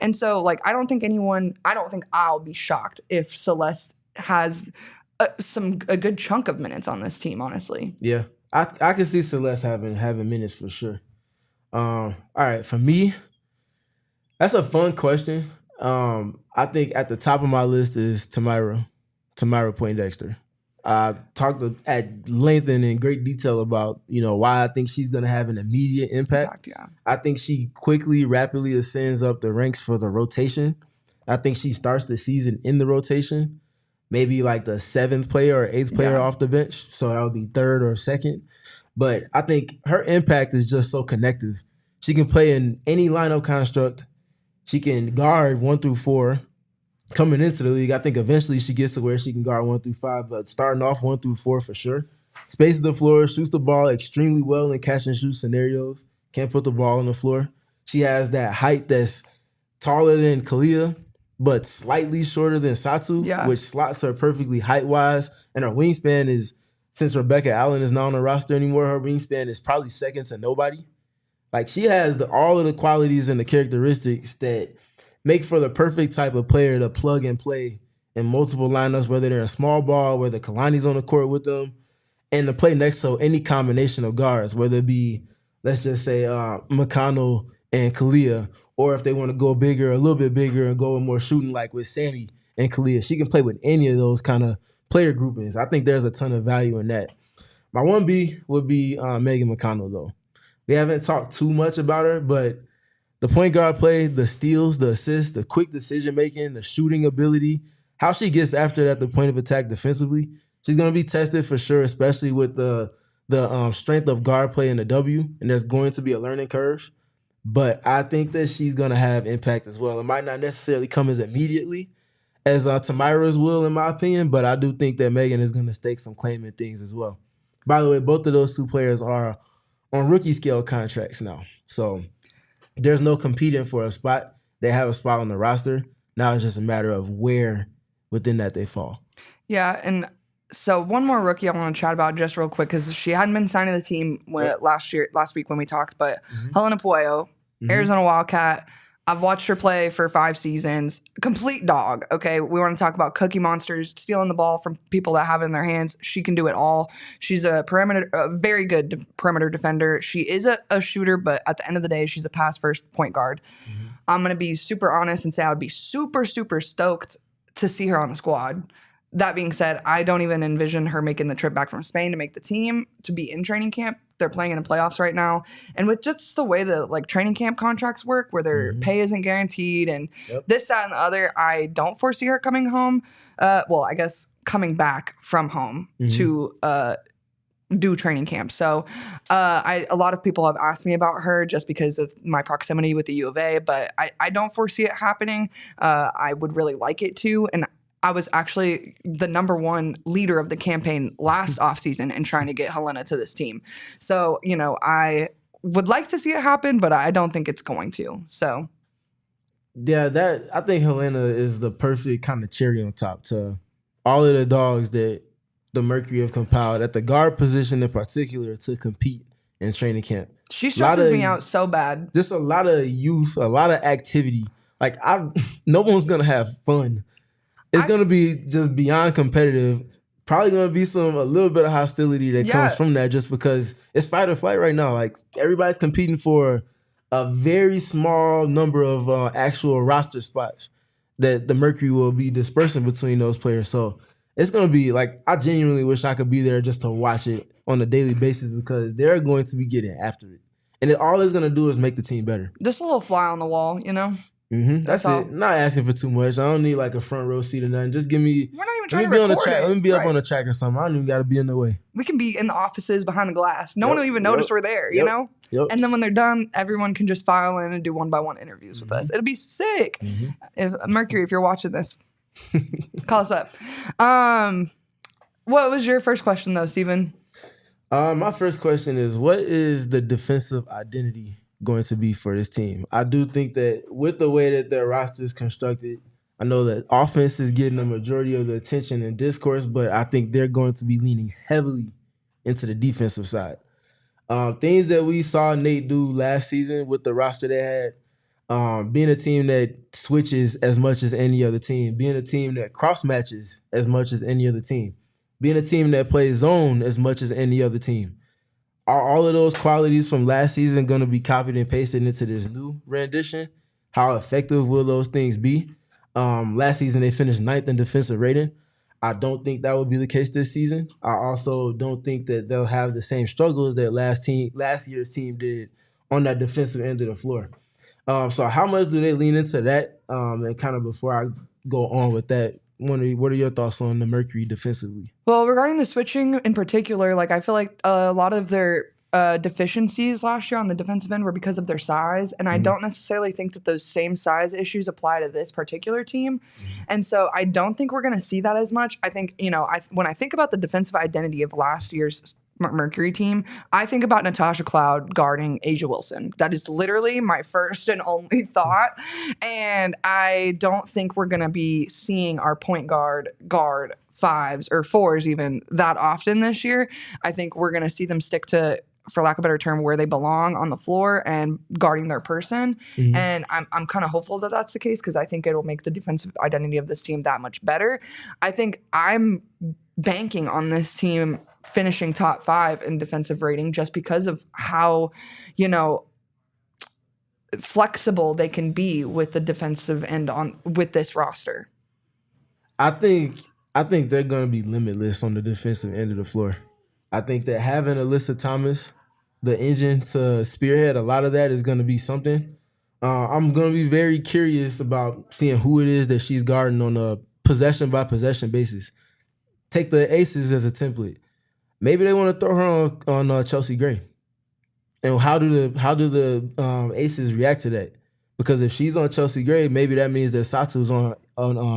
And so, I don't think I'll be shocked if Celeste has a good chunk of minutes on this team, honestly. Yeah. I can see Celeste having minutes for sure. All right, for me, that's a fun question. I think at the top of my list is Tamira Poindexter. I talked at length and in great detail about, why I think she's going to have an immediate impact. I think she rapidly ascends up the ranks for the rotation. I think she starts the season in the rotation, maybe like the 7th player or 8th player off the bench. So that would be 3rd or 2nd. But I think her impact is just so connective. She can play in any lineup construct. She can guard 1 through 4. Coming into the league, I think eventually she gets to where she can guard 1 through 5, but starting off 1 through 4 for sure. Spaces the floor, shoots the ball extremely well in catch and shoot scenarios. Can't put the ball on the floor. She has that height that's taller than Kalia, but slightly shorter than Satu, which slots her perfectly height-wise. And her wingspan is, since Rebecca Allen is not on the roster anymore, her wingspan is probably second to nobody. Like, she has all of the qualities and the characteristics that make for the perfect type of player to plug and play in multiple lineups, whether they're a small ball, whether Kalani's on the court with them, and to play next to any combination of guards, whether it be, let's just say, McConnell and Kalia, or if they want to go bigger, a little bit bigger, and go more shooting like with Sammy and Kalia. She can play with any of those kind of player groupings. I think there's a ton of value in that. My 1B would be Megan McConnell, though. We haven't talked too much about her, but the point guard play, the steals, the assists, the quick decision-making, the shooting ability, how she gets after it at the point of attack defensively, she's going to be tested for sure, especially with the strength of guard play in the W, and there's going to be a learning curve. But I think that she's going to have impact as well. It might not necessarily come as immediately as Tamira's will, in my opinion, but I do think that Megan is going to stake some claim in things as well. By the way, both of those 2 players are on rookie scale contracts now. So there's no competing for a spot. They have a spot on the roster. Now it's just a matter of where within that they fall. Yeah, and so one more rookie I want to chat about just real quick because she hadn't been signed to the team last week when we talked, but Helena Puello, Arizona Wildcat. I've watched her play for 5 seasons. Complete dog, okay? We want to talk about cookie monsters, stealing the ball from people that have it in their hands. She can do it all. She's a very good perimeter defender. She is a shooter, but at the end of the day, she's a pass-first point guard. I'm going to be super honest and say I would be super, super stoked to see her on the squad. That being said, I don't even envision her making the trip back from Spain to make the team, to be in training camp. They're playing in the playoffs right now. And with just the way the training camp contracts work, where their pay isn't guaranteed and this, that, and the other, I don't foresee her coming home. I guess coming back from home to do training camp. So a lot of people have asked me about her just because of my proximity with the U of A, but I don't foresee it happening. I would really like it to. And I was actually the #1 leader of the campaign last offseason in trying to get Helena to this team. So, I would like to see it happen, but I don't think it's going to. So, yeah, I think Helena is the perfect kind of cherry on top to all of the dogs that the Mercury have compiled at the guard position in particular to compete in training camp. She stresses me out so bad. Just a lot of youth, a lot of activity. No one's going to have fun. It's going to be just beyond competitive. Probably going to be a little bit of hostility that comes from that just because it's fight or flight right now. Everybody's competing for a very small number of actual roster spots that the Mercury will be dispersing between those players. So it's going to be I genuinely wish I could be there just to watch it on a daily basis because they're going to be getting after it. And all it's going to do is make the team better. Just a little fly on the wall, That's it. Not asking for too much. I don't need a front row seat or nothing. Just give me. We're not even trying to be on the record track. it. Let me be up on the track or something. I don't even got to be in the way. We can be in the offices behind the glass. No one will even notice we're there, you know? Yep. And then when they're done, everyone can just file in and do 1-by-1 interviews with us. It'll be sick. If Mercury, if you're watching this, call us up. What was your first question though, Steven? My first question is, what is the defensive identity going to be for this team? I do think that with the way that their roster is constructed, I know that offense is getting the majority of the attention and discourse, but I think they're going to be leaning heavily into the defensive side. Things that we saw Nate do last season with the roster they had, being a team that switches as much as any other team, being a team that cross matches as much as any other team, being a team that plays zone as much as any other team. Are all of those qualities from last season going to be copied and pasted into this new rendition? How effective will those things be? Last season, they finished 9th in defensive rating. I don't think that will be the case this season. I also don't think that they'll have the same struggles that last year's team did on that defensive end of the floor. So how much do they lean into that? And kind of before I go on with that, what are your thoughts on the Mercury defensively? Well, regarding the switching in particular, I feel like a lot of their deficiencies last year on the defensive end were because of their size. And I don't necessarily think that those same size issues apply to this particular team. And so I don't think we're going to see that as much. I think, when I think about the defensive identity of last year's Mercury team, I think about Natasha Cloud guarding Asia Wilson. That is literally my first and only thought. And I don't think we're going to be seeing our point guard 5s or 4s even that often this year. I think we're going to see them stick to, for lack of a better term, where they belong on the floor and guarding their person. And I'm kind of hopeful that that's the case because I think it'll make the defensive identity of this team that much better. I think I'm banking on this team finishing top 5 in defensive rating just because of how, flexible they can be with the defensive end with this roster. I think they're going to be limitless on the defensive end of the floor. I think that having Alyssa Thomas, the engine to spearhead a lot of that, is going to be something. I'm going to be very curious about seeing who it is that she's guarding on a possession-by-possession basis. Take the Aces as a template. Maybe they want to throw her on Chelsea Gray. And how do the Aces react to that? Because if she's on Chelsea Gray, maybe that means that Satu's on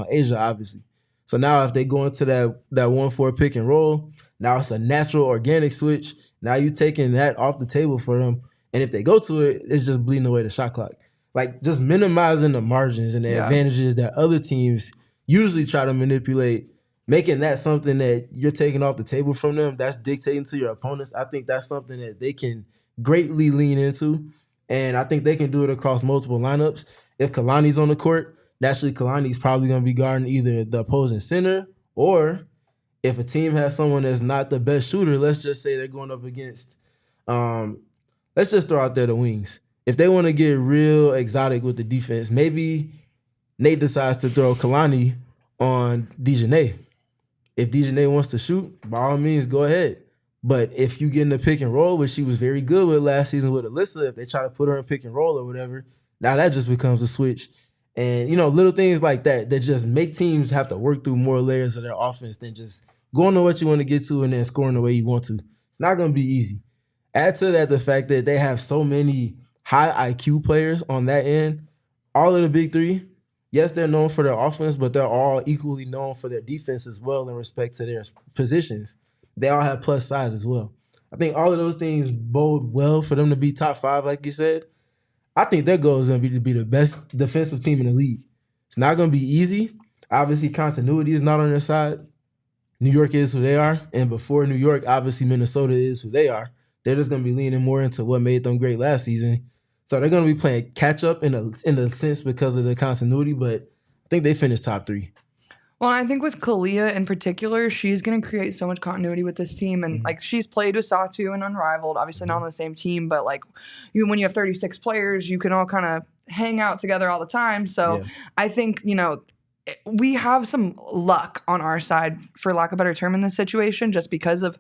Asia, obviously. So now if they go into that 1-4 pick and roll, now it's a natural organic switch. Now you're taking that off the table for them. And if they go to it, it's just bleeding away the shot clock. Like, just minimizing the margins and the advantages that other teams usually try to manipulate, making that something that you're taking off the table from them, that's dictating to your opponents. I think that's something that they can greatly lean into. And I think they can do it across multiple lineups. If Kalani's on the court, naturally Kalani's probably going to be guarding either the opposing center, or if a team has someone that's not the best shooter, let's just say they're going up against, let's just throw out there the wings. If they want to get real exotic with the defense, maybe Nate decides to throw Kalani on Dejanay. If Dejanay wants to shoot, by all means, go ahead. But if you get in the pick and roll, which she was very good with last season with Alyssa, if they try to put her in pick and roll or whatever, now that just becomes a switch. And, little things like that just make teams have to work through more layers of their offense than just going to what you want to get to and then scoring the way you want to. It's not going to be easy. Add to that the fact that they have so many high IQ players on that end. All of the big three, yes, they're known for their offense, but they're all equally known for their defense as well in respect to their positions. They all have plus size as well. I think all of those things bode well for them to be top 5, like you said. I think their goal is going to be the best defensive team in the league. It's not going to be easy. Obviously, continuity is not on their side. New York is who they are, and before New York, obviously Minnesota is who they are. They're just going to be leaning more into what made them great last season. So they're going to be playing catch-up in a sense because of the continuity, but I think they finished top 3. Well, I think with Kalia in particular, she's going to create so much continuity with this team. And, she's played with Satu and Unrivaled, obviously not on the same team, but, when you have 36 players, you can all kind of hang out together all the time. So I think, we have some luck on our side, for lack of a better term, in this situation, just because of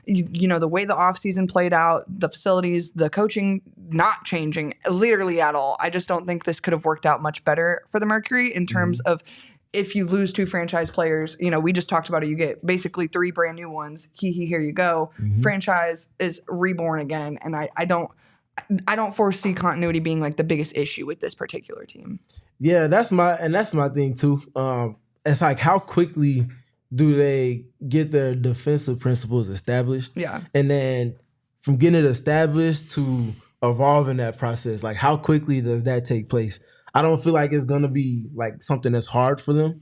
the way the offseason played out, the facilities, the coaching not changing literally at all. I just don't think this could have worked out much better for the Mercury in terms of if you lose 2 franchise players. We just talked about it. You get basically 3 brand new ones. Here you go. Franchise is reborn again. And I don't foresee continuity being the biggest issue with this particular team. Yeah, that's my thing too. It's how quickly do they get their defensive principles established? Yeah. And then from getting it established to evolving that process, how quickly does that take place? I don't feel like it's going to be something that's hard for them.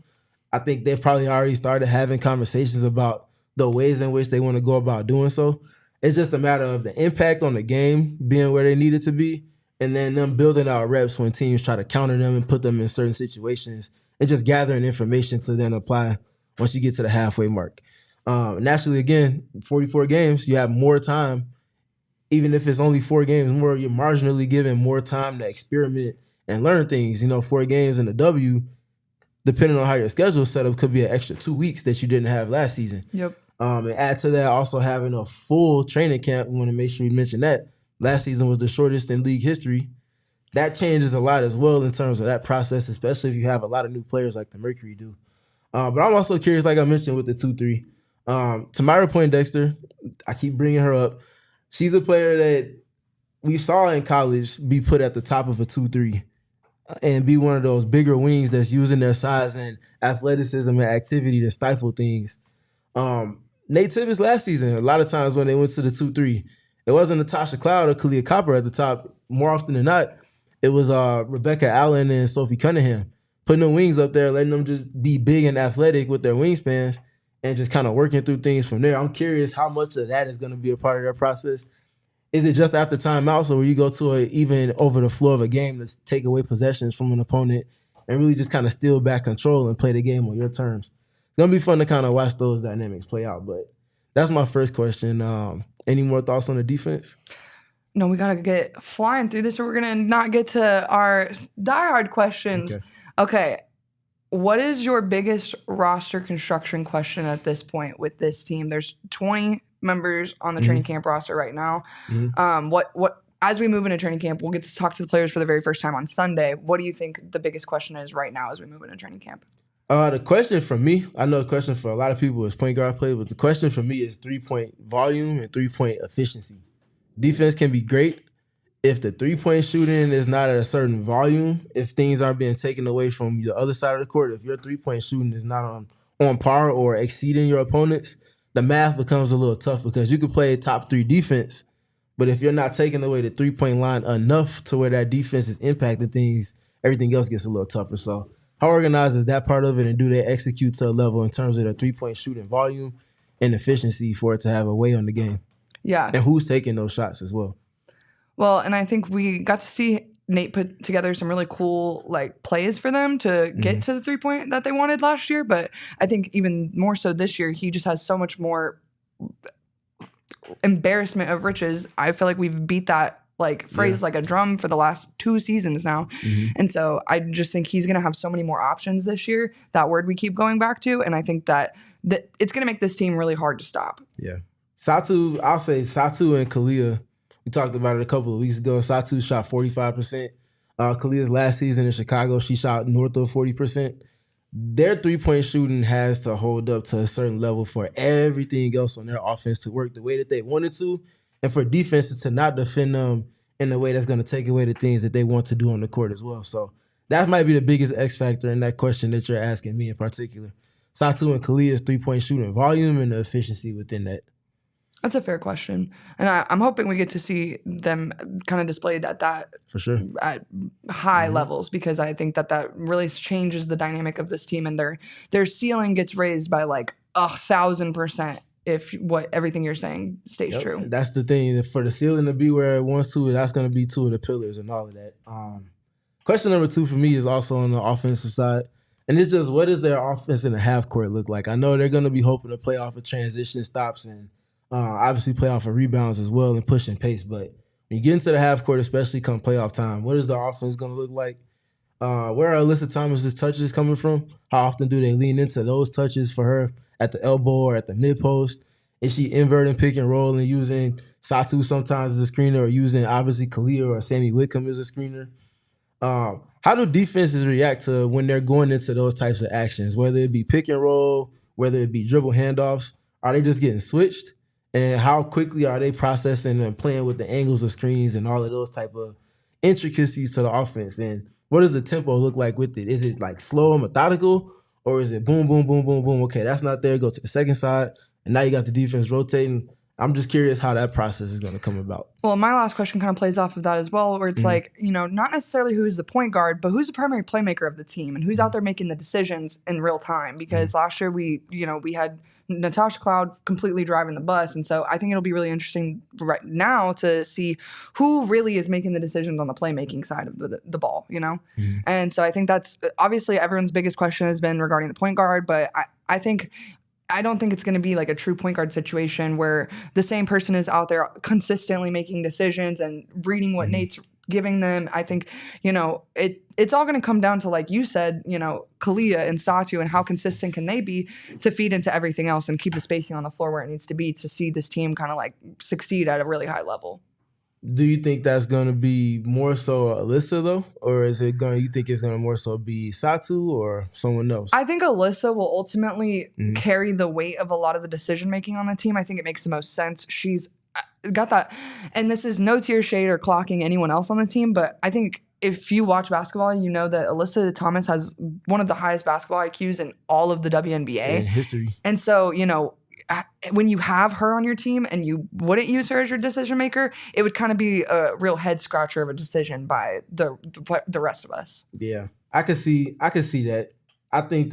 I think they've probably already started having conversations about the ways in which they want to go about doing so. It's just a matter of the impact on the game being where they need it to be, and then them building out reps when teams try to counter them and put them in certain situations, and just gathering information to then apply once you get to the halfway mark. Naturally, again, 44 games, you have more time. Even if it's only 4 games more, you're marginally given more time to experiment and learn things. 4 games in the W, depending on how your schedule is set up, could be an extra 2 weeks that you didn't have last season. Yep. And add to that, also having a full training camp. We want to make sure you mention that. Last season was the shortest in league history. That changes a lot as well in terms of that process, especially if you have a lot of new players like the Mercury do. But I'm also curious, like I mentioned with the 2-3. Tamara Poindexter, I keep bringing her up. She's a player that we saw in college be put at the top of a 2-3 and be one of those bigger wings that's using their size and athleticism and activity to stifle things. Nate Tibbetts last season, a lot of times when they went to the 2-3, it wasn't Natasha Cloud or Kalia Copper at the top. More often than not, it was Rebecca Allen and Sophie Cunningham putting the wings up there, letting them just be big and athletic with their wingspans and just kind of working through things from there. I'm curious how much of that is going to be a part of their process. Is it just after timeouts, or will you go to even over the floor of a game to take away possessions from an opponent and really just kind of steal back control and play the game on your terms? It's going to be fun to kind of watch those dynamics play out, but that's my first question. Any more thoughts on the defense? No, we got to get flying through this, or we're going to not get to our diehard questions. Okay. What is your biggest roster construction question at this point with this team? There's 20 members on the training camp roster right now. What as we move into training camp, we'll get to talk to the players for the very first time on Sunday. What do you think the biggest question is right now as we move into training camp? The question for me, I know the question for a lot of people is point guard play, but the question for me is 3-point volume and 3-point efficiency. Defense can be great if the 3-point shooting is not at a certain volume, if things aren't being taken away from the other side of the court, if your 3-point shooting is not on par or exceeding your opponents, the math becomes a little tough because you can play top 3 defense, But if you're not taking away the 3-point line enough to where that defense is impacting things, everything else gets a little tougher. So how organized is that part of it, and do they execute to a level in terms of the 3-point shooting volume and efficiency for it to have a way on the game? Yeah. And who's taking those shots as well? Well, and I think we got to see Nate put together some really cool like plays for them to get to the 3-point that they wanted last year. But I think even more so this year, he just has so much more embarrassment of riches. I feel like we've beat that like phrase like a drum for the last 2 seasons now. And so I just think he's going to have so many more options this year, that word we keep going back to. And I think that it's going to make this team really hard to stop. Yeah. Satu, I'll say Satu and Kalia, we talked about it a couple of weeks ago. Satu shot 45%. Kalia's last season in Chicago, she shot north of 40%. Their 3-point shooting has to hold up to a certain level for everything else on their offense to work the way that they wanted to, and for defenses to not defend them in a way that's going to take away the things that they want to do on the court as well. So that might be the biggest X factor in that question that you're asking me in particular. Satu and Kalia's 3-point shooting volume and the efficiency within that. That's a fair question. And I'm hoping we get to see them kind of displayed at that. For sure. At high levels, because I think that really changes the dynamic of this team, and their ceiling gets raised by like 1,000% if everything you're saying stays true. That's the thing. For the ceiling to be where it wants to, that's going to be 2 of the pillars and all of that. Question number 2 for me is also on the offensive side. And it's just, what does their offense in the half court look like? I know they're going to be hoping to play off of transition stops and obviously play off of rebounds as well and push and pace. But when you get into the half court, especially come playoff time, what is the offense going to look like? Where are Alyssa Thomas's touches coming from? How often do they lean into those touches for her at the elbow or at the mid post? Is she inverting pick and roll and using Satu sometimes as a screener, or using obviously Kalia or Sammy Whitcomb as a screener? How do defenses react to when they're going into those types of actions, whether it be pick and roll, whether it be dribble handoffs? Are they just getting switched? And how quickly are they processing and playing with the angles of screens and all of those type of intricacies to the offense? And what does the tempo look like with it? Is it like slow and methodical, or is it boom, boom, boom, boom, boom? Okay, that's not there. Go to the second side, and now you got the defense rotating. I'm just curious how that process is going to come about. Well, my last question kind of plays off of that as well, where it's like, not necessarily who's the point guard, but who's the primary playmaker of the team and who's out there making the decisions in real time. Because last year we had Natasha Cloud completely driving the bus. And so I think it'll be really interesting right now to see who really is making the decisions on the playmaking side of the ball, And so I think that's obviously everyone's biggest question has been regarding the point guard, but I don't think it's going to be like a true point guard situation where the same person is out there consistently making decisions and reading what Nate's giving them. I think, it's all going to come down to, like you said, Kalia and Satu and how consistent can they be to feed into everything else and keep the spacing on the floor where it needs to be to see this team kind of like succeed at a really high level. Do you think that's going to be more so Alyssa, though? Or you think it's going to more so be Satu or someone else? I think Alyssa will ultimately carry the weight of a lot of the decision-making on the team. I think it makes the most sense. She's got that. And this is no tear shade or clocking anyone else on the team, but I think if you watch basketball, you know that Alyssa Thomas has one of the highest basketball IQs in all of the WNBA. In history. And so, when you have her on your team and you wouldn't use her as your decision maker, it would kind of be a real head scratcher of a decision by the rest of us. Yeah, I could see that. I think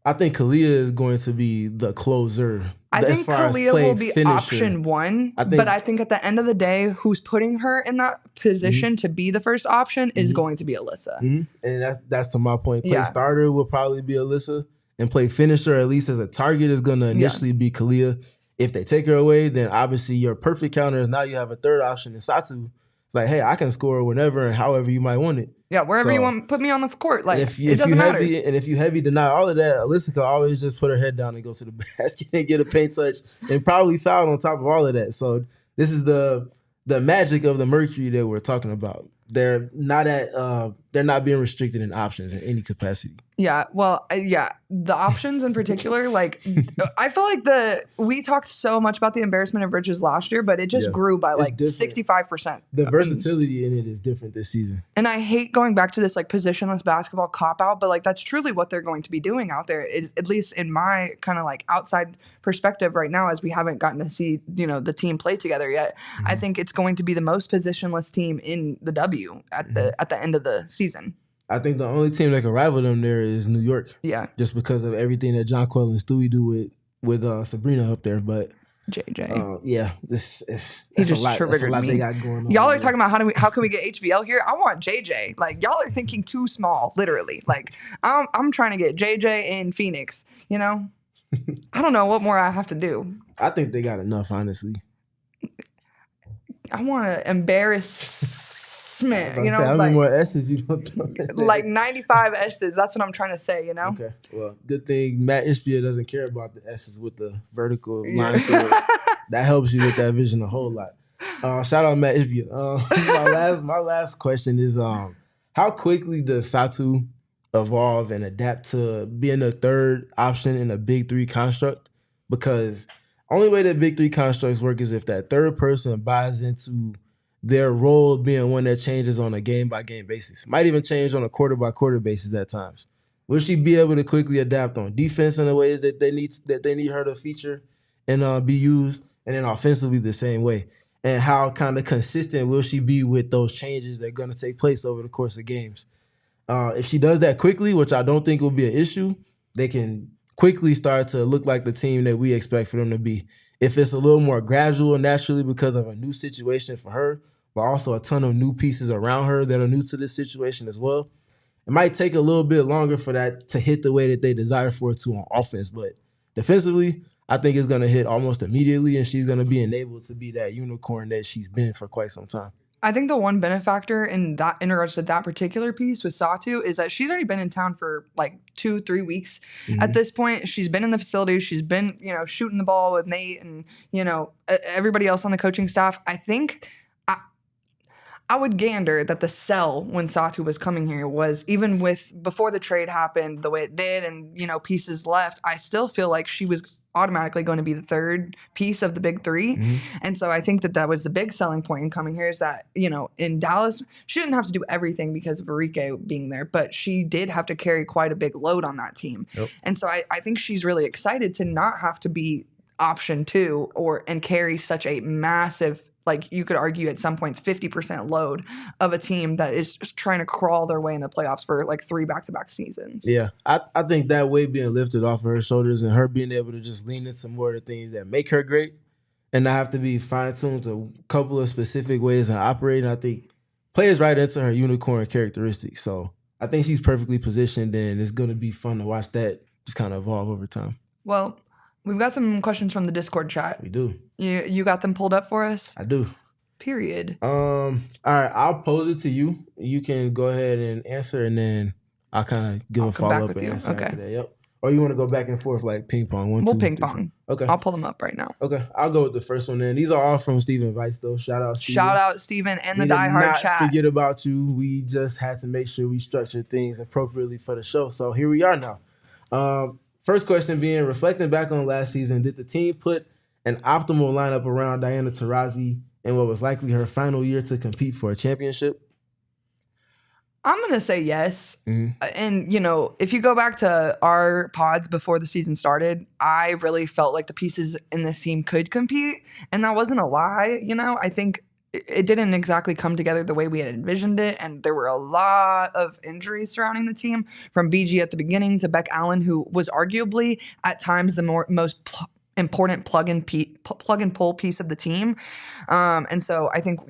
Kalia is going to be the closer. I think Kalia will be option 1, but I think at the end of the day, who's putting her in that position to be the first option is going to be Alyssa. And that's to my point. Play starter will probably be Alyssa. And play finisher, at least as a target, is going to initially be Kalia. If they take her away, then obviously your perfect counter is now you have a third option in Satu. It's like, hey, I can score whenever and however you might want it. Yeah, wherever you want, put me on the court. Like, it doesn't matter. And if you heavy deny all of that, Alyssa can always just put her head down and go to the basket and get a paint touch and probably foul on top of all of that. So this is the magic of the Mercury that we're talking about. they're not being restricted in options in any capacity. Yeah, well, the options in particular, like I feel like we talked so much about the embarrassment of riches last year, but it just grew by like 65%. The versatility in it is different this season. And I hate going back to this like positionless basketball cop out, but like that's truly what they're going to be doing out there, at least in my kind of like outside perspective right now, as we haven't gotten to see, the team play together yet. Mm-hmm. I think it's going to be the most positionless team in the W at the end of the season. I think the only team that can rival them there is New York. Yeah. Just because of everything that Jonquel and Stewie do with Sabrina up there. But JJ. Yeah. That's a lot they got going on. Y'all are talking about how can we get HVL here? I want JJ. Like, y'all are thinking too small, literally. Like, I'm trying to get JJ in Phoenix, I don't know what more I have to do. I think they got enough, honestly. I want to embarrass Smith, how many more S's you gonna throw in there? Like 95 S's. That's what I'm trying to say, Okay. Well, good thing Matt Ishbia doesn't care about the S's with the vertical line through it. That helps you with that vision a whole lot. Shout out Matt Ishbia. My last question is how quickly does Satu evolve and adapt to being a third option in a big three construct? Because only way that big three constructs work is if that third person buys into their role being one that changes on a game-by-game basis. Might even change on a quarter-by-quarter basis at times. Will she be able to quickly adapt on defense in the ways that they need her to feature and be used, and then offensively the same way? And how kind of consistent will she be with those changes that are going to take place over the course of games? If she does that quickly, which I don't think will be an issue, they can quickly start to look like the team that we expect for them to be. If it's a little more gradual naturally because of a new situation for her, but also a ton of new pieces around her that are new to this situation as well, it might take a little bit longer for that to hit the way that they desire for it to on offense. But defensively, I think it's going to hit almost immediately, and she's going to be enabled to be that unicorn that she's been for quite some time. I think the one benefactor in regards to that particular piece with Satu is that she's already been in town for like 2-3 weeks. Mm-hmm. At this point. She's been in the facility. She's been, shooting the ball with Nate and, everybody else on the coaching staff. I think I would gander that the sell when Satu was coming here was, even before the trade happened the way it did and, pieces left, I still feel like she was automatically going to be the third piece of the big three. Mm-hmm. And so I think that was the big selling point in coming here is that, in Dallas, she didn't have to do everything because of Enrique being there, but she did have to carry quite a big load on that team. Yep. And so I think she's really excited to not have to be option 2 and carry such a massive, like you could argue at some points 50% load of a team that is just trying to crawl their way into the playoffs for like 3 back-to-back seasons. Yeah, I think that weight being lifted off of her shoulders and her being able to just lean into more of the things that make her great and not have to be fine-tuned to a couple of specific ways of operating, I think plays right into her unicorn characteristics. So I think she's perfectly positioned, and it's going to be fun to watch that just kind of evolve over time. Well, we've got some questions from the Discord chat. We do. You got them pulled up for us? I do. Period. All right, I'll pose it to you. You can go ahead and answer, and then I'll kind of give a follow-up and answer after that. Yep. Or you want to go back and forth like ping pong? We'll ping pong. Okay. I'll pull them up right now. Okay. I'll go with the first one then. These are all from Steven Weiss, though. Shout out, Steven. Shout out, Steven, and the Die Hard chat. Not forget about you. We just had to make sure we structure things appropriately for the show. So here we are now. First question being, reflecting back on last season, did the team put an optimal lineup around Diana Taurasi in what was likely her final year to compete for a championship? I'm going to say yes. Mm-hmm. And, if you go back to our pods before the season started, I really felt like the pieces in this team could compete. And that wasn't a lie. I think it didn't exactly come together the way we had envisioned it. And there were a lot of injuries surrounding the team, from BG at the beginning to Beck Allen, who was arguably at times the most important plug and pull piece of the team. And so I think,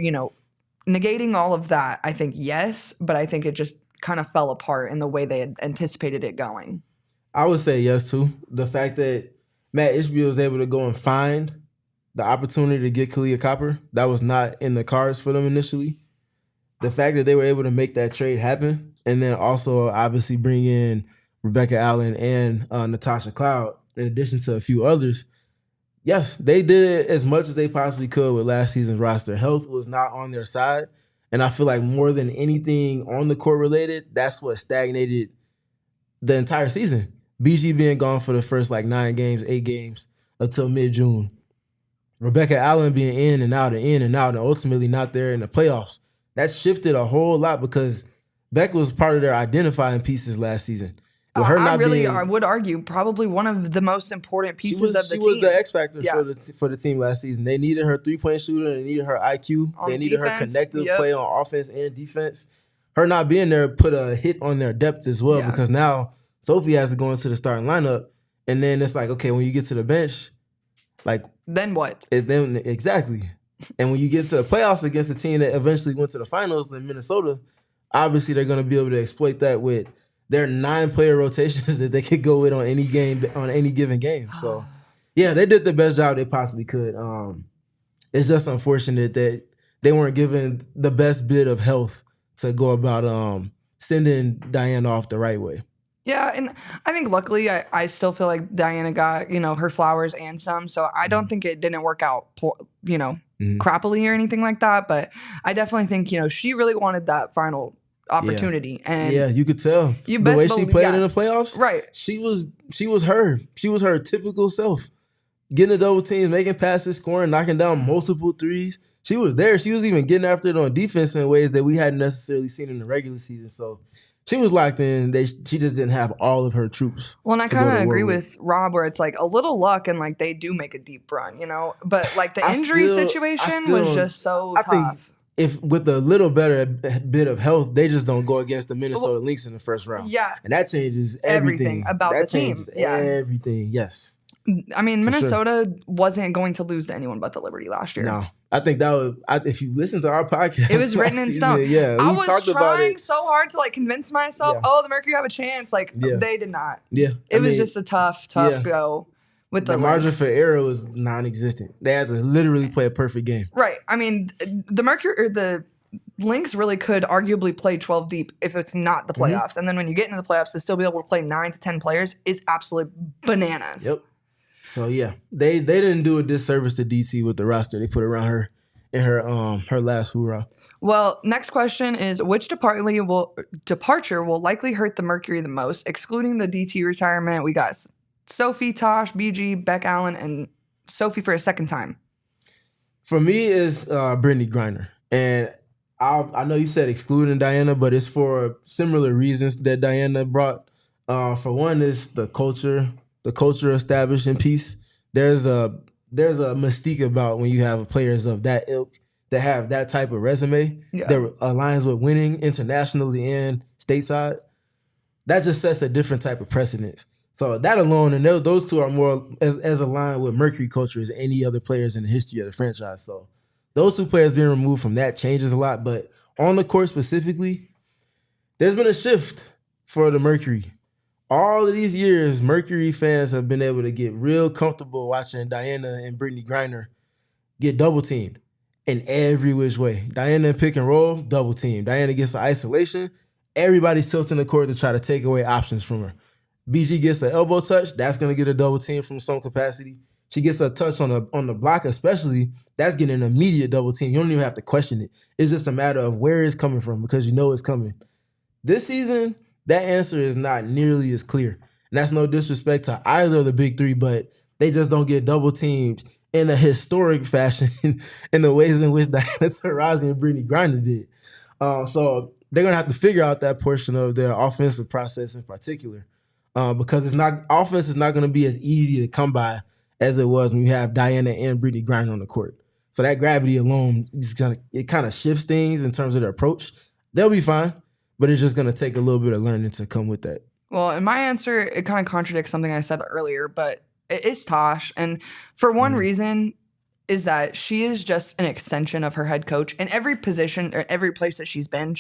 negating all of that, I think yes, but I think it just kind of fell apart in the way they had anticipated it going. I would say yes too. The fact that Matt Ishbia was able to go and find the opportunity to get Kalia Copper, that was not in the cards for them initially. The fact that they were able to make that trade happen, and then also obviously bring in Rebecca Allen and Natasha Cloud, in addition to a few others, yes, they did as much as they possibly could with last season's roster. Health was not on their side, And I feel like more than anything on the court related, that's what stagnated the entire season. BG being gone for the first 8 games until mid-June. Rebecca Allen being in and out, and ultimately not there in the playoffs. That shifted a whole lot because Beck was part of their identifying pieces last season. With her I would argue probably one of the most important pieces of the team. She was the X factor for the team last season. They needed her 3-point shooter. They needed her IQ. They needed her connective play on offense and defense. Her not being there put a hit on their depth as well because now Sophie has to go into the starting lineup, and then it's like, okay, when you get to the bench, then what? Exactly. And when you get to the playoffs against a team that eventually went to the finals in Minnesota, obviously they're going to be able to exploit that with their 9-player rotations that they could go with on any given game. So, yeah, they did the best job they possibly could. It's just unfortunate that they weren't given the best bit of health to go about sending Diana off the right way. Yeah, and I think luckily I still feel like Diana got, her flowers and some, so I don't think it didn't work out, crappily or anything like that, but I definitely think, she really wanted that final opportunity. And you could tell the way she played in the playoffs. Right. She was her. She was her typical self. Getting the double teams, making passes, scoring, knocking down multiple threes. She was there. She was even getting after it on defense in ways that we hadn't necessarily seen in the regular season. So she was locked in. She just didn't have all of her troops. Well, and I kind of agree with Rob where it's a little luck and they do make a deep run, But the injury situation was just so tough. I think if with a little better bit of health, they just don't go against the Minnesota Lynx in the first round. Yeah. And that changes everything about the team. Everything, yes. I mean, Minnesota wasn't going to lose to anyone but the Liberty last year. No. I think that was, if you listen to our podcast, it was written in stone. Yeah, I was trying so hard to convince myself, the Mercury have a chance. They did not. Yeah. It was just a tough go with the margin for error was non-existent. They had to literally play a perfect game. Right. I mean, the Mercury or the Lynx really could arguably play 12 deep if it's not the playoffs. Mm-hmm. And then when you get into the playoffs, to still be able to play 9 to 10 players is absolute bananas. Yep. So yeah, they didn't do a disservice to DC with the roster they put around her in her last hoorah. Well, next question is which departure will likely hurt the Mercury the most? Excluding the DT retirement, we got Sophie, Tosh, BG, Beck Allen, and Sophie for a second time. For me, it's Brittany Griner, and I know you said excluding Diana, but it's for similar reasons that Diana brought. For one, is the culture establishing piece. There's a mystique about when you have players of that ilk that have that type of resume that aligns with winning internationally and stateside. That just sets a different type of precedence. So that alone, and those two are more as aligned with Mercury culture as any other players in the history of the franchise. So those two players being removed from that changes a lot. But on the court specifically, there's been a shift for the Mercury. All of these years, Mercury fans have been able to get real comfortable watching Diana and Brittany Griner get double teamed in every which way. Diana pick and roll, double team. Diana gets the isolation. Everybody's tilting the court to try to take away options from her. BG gets the elbow touch. That's going to get a double team from some capacity. She gets a touch on the block especially. That's getting an immediate double team. You don't even have to question it. It's just a matter of where it's coming from because you know it's coming. This season, that answer is not nearly as clear. And that's no disrespect to either of the big three, but they just don't get double teamed in a historic fashion in the ways in which Diana Taurasi and Brittany Griner did. So they're going to have to figure out that portion of their offensive process in particular. Because offense is not going to be as easy to come by as it was when you have Diana and Brittany Griner on the court. So that gravity alone it kind of shifts things in terms of their approach. They'll be fine, but it's just going to take a little bit of learning to come with that. Well, in my answer, it kind of contradicts something I said earlier, but it is Tosh. And for one reason is that she is just an extension of her head coach. In every position or every place that she's been,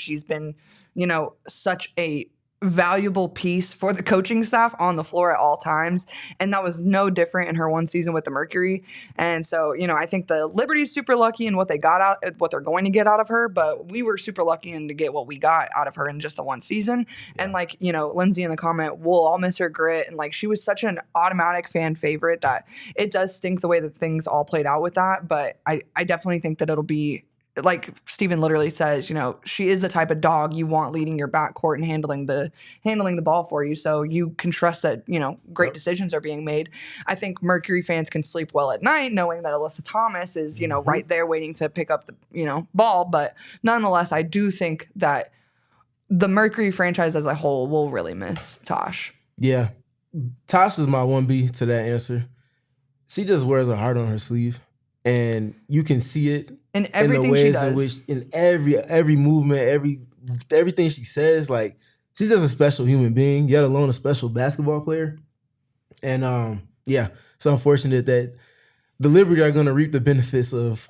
such a valuable piece for the coaching staff on the floor at all times. And that was no different in her one season with the Mercury. And so, I think the Liberty's super lucky in what they're going to get out of her, but we were super lucky to get what we got out of her in just the one season. Yeah. And Lindsay in the comment, we'll all miss her grit. And she was such an automatic fan favorite that it does stink the way that things all played out with that. But I definitely think that it'll be like Steven literally says, you know, she is the type of dog you want leading your backcourt and handling the ball for you. So you can trust that, you know, great decisions are being made. I think Mercury fans can sleep well at night knowing that Alyssa Thomas is, you know, right there waiting to pick up the, you know, ball. But nonetheless, I do think that the Mercury franchise as a whole will really miss Tosh. Yeah. Tosh is my 1B to that answer. She just wears her heart on her sleeve. And you can see it in everything in the ways she does. in which in every movement, everything she says, like she's just a special human being, yet alone a special basketball player. And yeah, it's unfortunate that the Liberty are going to reap the benefits of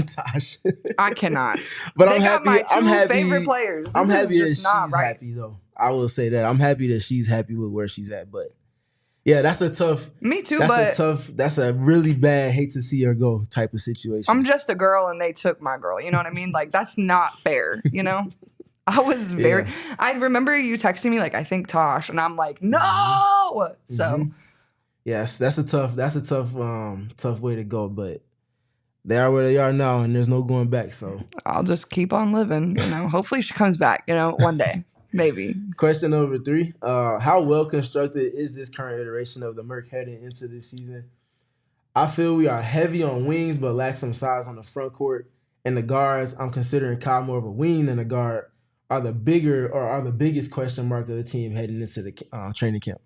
Tosh. I cannot. But they I'm happy. Got my I'm happy. Favorite players. I'm happy that she's right. happy though. I will say that I'm happy that she's happy with where she's at. But yeah, that's a tough. Me too. That's a really bad. Hate to see her go type of situation. I'm just a girl, and they took my girl. You know what I mean? Like that's not fair. You know. I was very. Yeah. I remember you texting me like I think Tosh, and I'm like no. So. Yes, that's a tough way to go, but they are where they are now, and there's no going back. So I'll just keep on living. You know, hopefully she comes back. You know, one day, maybe. Question number 3: how well constructed is this current iteration of the Merc heading into this season? I feel we are heavy on wings, but lack some size on the front court. And the guards, I'm considering Kyle more of a wing than a guard, are the biggest question mark of the team heading into the training camp.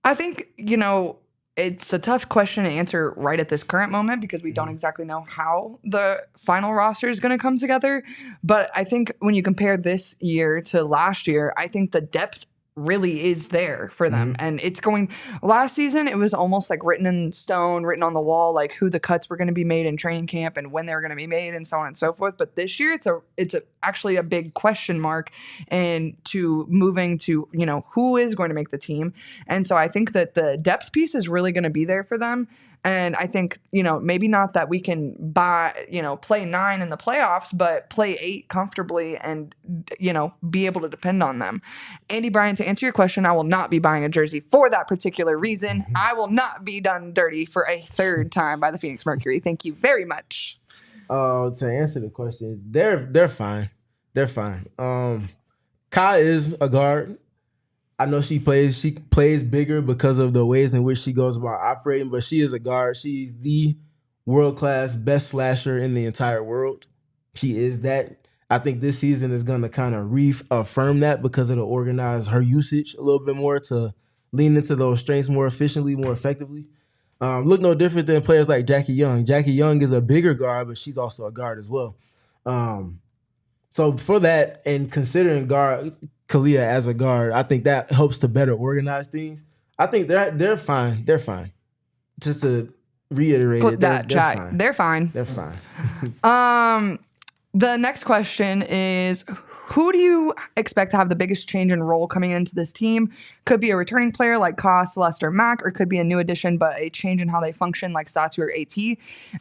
I think, you know, it's a tough question to answer right at this current moment because we don't exactly know how the final roster is going to come together. But I think when you compare this year to last year, I think the depth really is there for them. And it's going last season, it was almost like written in stone, written on the wall, like who the cuts were going to be made in training camp and when they were going to be made and so on and so forth. But this year it's actually a big question mark and to moving to, you know, who is going to make the team. And so I think that the depth piece is really going to be there for them. And I think, you know, maybe not that we can play 9 in the playoffs, but play 8 comfortably and, you know, be able to depend on them. Andy Bryant, to answer your question, I will not be buying a jersey for that particular reason. I will not be done dirty for a third time by the Phoenix Mercury. Thank you very much. To answer the question, they're fine. They're fine. Kai is a guard. I know she plays bigger because of the ways in which she goes about operating, but she is a guard. She's the world-class best slasher in the entire world. She is that. I think this season is going to kind of reaffirm that because it'll organize her usage a little bit more to lean into those strengths more efficiently, more effectively. Look no different than players like Jackie Young. Jackie Young is a bigger guard, but she's also a guard as well. So for that, and considering Kalia as a guard, I think that helps to better organize things. I think they're fine. They're fine. Just to reiterate Flip that, chat. Fine. They're fine. They're fine. The next question is, who do you expect to have the biggest change in role coming into this team? Could be a returning player like Ka, Celeste, or Mac, or could be a new addition, but a change in how they function like Satu or AT.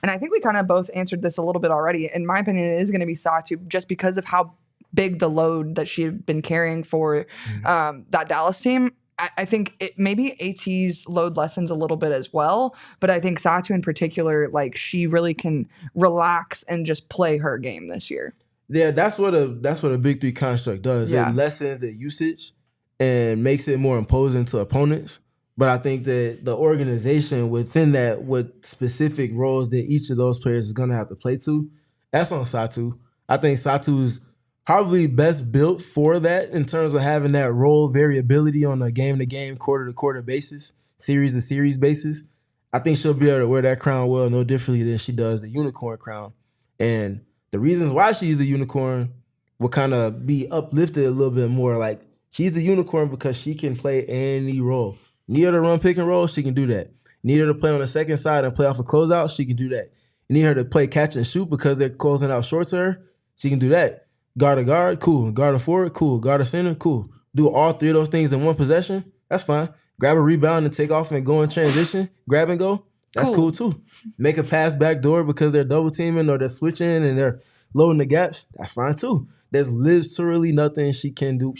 And I think we kind of both answered this a little bit already. In my opinion, it is going to be Satu just because of how big the load that she had been carrying for that Dallas team. I think maybe AT's load lessens a little bit as well, but I think Satu in particular, like she really can relax and just play her game this year. Yeah, that's what a Big 3 construct does. Yeah. It lessens the usage and makes it more imposing to opponents. But I think that the organization within that, what specific roles that each of those players is going to have to play to, that's on Satu. I think Satu's probably best built for that in terms of having that role variability on a game-to-game, quarter-to-quarter basis, series-to-series basis. I think she'll be able to wear that crown well, no differently than she does the unicorn crown. And the reasons why she's the unicorn will kind of be uplifted a little bit more. Like, she's the unicorn because she can play any role. Need her to run pick and roll, she can do that. Need her to play on the second side and play off a closeout, she can do that. Need her to play catch and shoot because they're closing out short to her, she can do that. Guard a guard, cool. Guard a forward, cool. Guard a center, cool. Do all 3 of those things in one possession, that's fine. Grab a rebound and take off and go in transition, grab and go, that's cool too. Make a pass back door because they're double teaming or they're switching and they're loading the gaps, that's fine too. There's literally nothing she can't do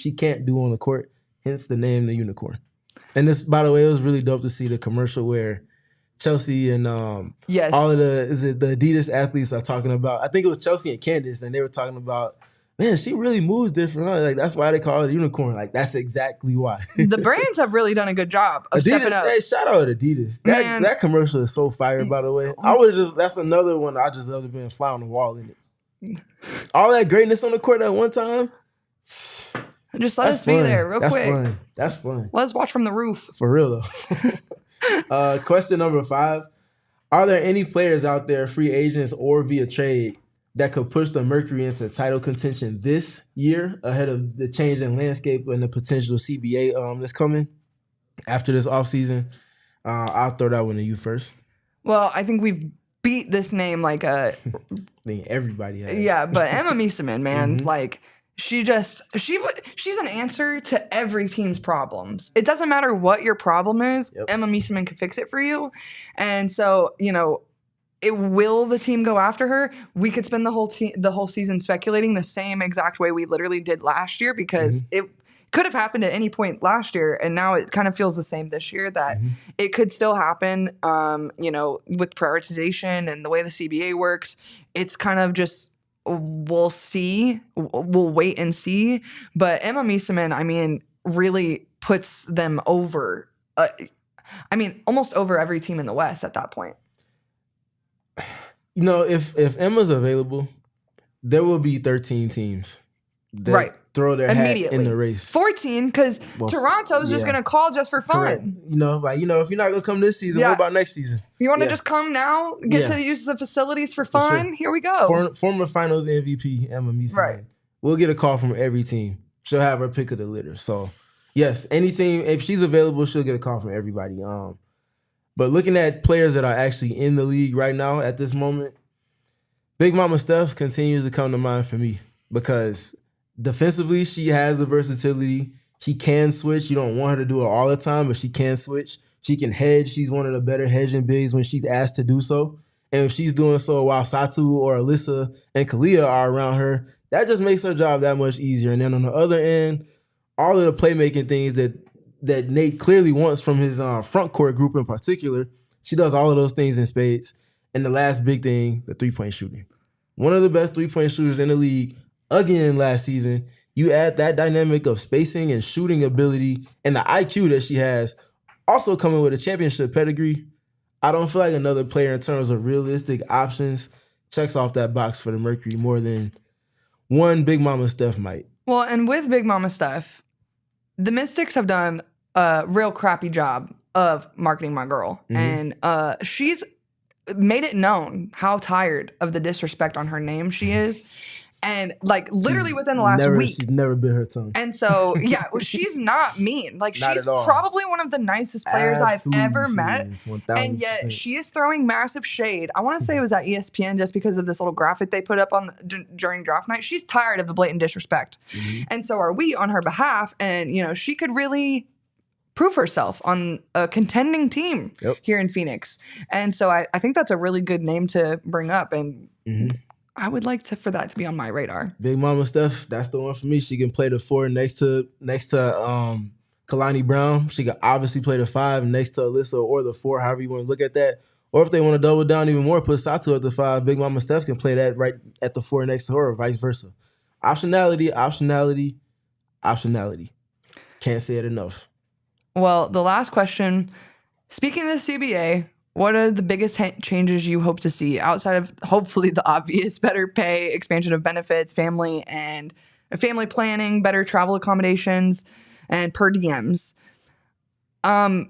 on the court, hence the name the unicorn. And this, by the way, it was really dope to see the commercial where Chelsea and Yes. all of the Adidas athletes are talking about. I think it was Chelsea and Candace, and they were talking about, man, she really moves different. Huh? Like that's why they call it a unicorn. Like that's exactly why. The brands have really done a good job of stepping up. Hey, shout out to Adidas. That commercial is so fire, by the way. That's another one I just love to be a fly on the wall in it. All that greatness on the court at one time. Just let us be there real quick. That's fun. Let us watch from the roof. For real though. Question number 5. Are there any players out there, free agents or via trade, that could push the Mercury into title contention this year ahead of the change in landscape and the potential CBA that's coming after this offseason? I'll throw that one to you first. Well, I think we've beat this name like a... I think everybody has. Yeah, but Emma Miesemann, man, like... She's an answer to every team's problems. It doesn't matter what your problem is. Yep. Emma Miesemann can fix it for you. And so, will the team go after her? We could spend the whole season speculating the same exact way we literally did last year, because it could have happened at any point last year, and now it kind of feels the same this year that it could still happen. With prioritization and the way the CBA works, it's kind of just... We'll see. We'll wait and see. But Emma Miesemann, really puts them over. Almost over every team in the West at that point. If Emma's available, there will be 13 teams that throw their hat in the race. 14, because Toronto's just going to call just for fun. Correct. If you're not going to come this season, what about next season? You want to just come now, get to use the facilities for fun? For sure. Here we go. Former finals MVP, Emma Miesemann. Right. We'll get a call from every team. She'll have her pick of the litter. So, yes, any team, if she's available, she'll get a call from everybody. But looking at players that are actually in the league right now at this moment, Big Mama Steph continues to come to mind for me, because defensively, she has the versatility. She can switch. You don't want her to do it all the time, but she can switch. She can hedge. She's one of the better hedging bigs when she's asked to do so. And if she's doing so while Satu or Alyssa and Kalia are around her, that just makes her job that much easier. And then on the other end, all of the playmaking things that Nate clearly wants from his front court group in particular, she does all of those things in spades. And the last big thing, the three-point shooting. One of the best three-point shooters in the league, again last season. You add that dynamic of spacing and shooting ability and the IQ that she has, also coming with a championship pedigree. I don't feel like another player in terms of realistic options checks off that box for the Mercury more than one Big Mama Steph might. Well, and with Big Mama Steph, the Mystics have done a real crappy job of marketing my girl. And she's made it known how tired of the disrespect on her name she is. And literally within the last week. She's never bit her tongue. And so, she's not mean. She's probably one of the nicest players I've ever met. And yet she is throwing massive shade. I want to say it was at ESPN just because of this little graphic they put up on during draft night. She's tired of the blatant disrespect. And so are we on her behalf. And, she could really prove herself on a contending team here in Phoenix. And so I think that's a really good name to bring up. And I would like for that to be on my radar. Big Mama Steph, that's the one for me. She can play the 4 next to Kalani Brown. She can obviously play the 5 next to Alyssa, or the 4, however you want to look at that. Or if they want to double down even more, put Satu at the 5. Big Mama Steph can play that right at the 4 next to her, or vice versa. Optionality. Can't say it enough. Well, the last question. Speaking of the CBA, what are the biggest changes you hope to see outside of hopefully the obvious better pay, expansion of benefits, family planning, better travel accommodations, and per diems? Kind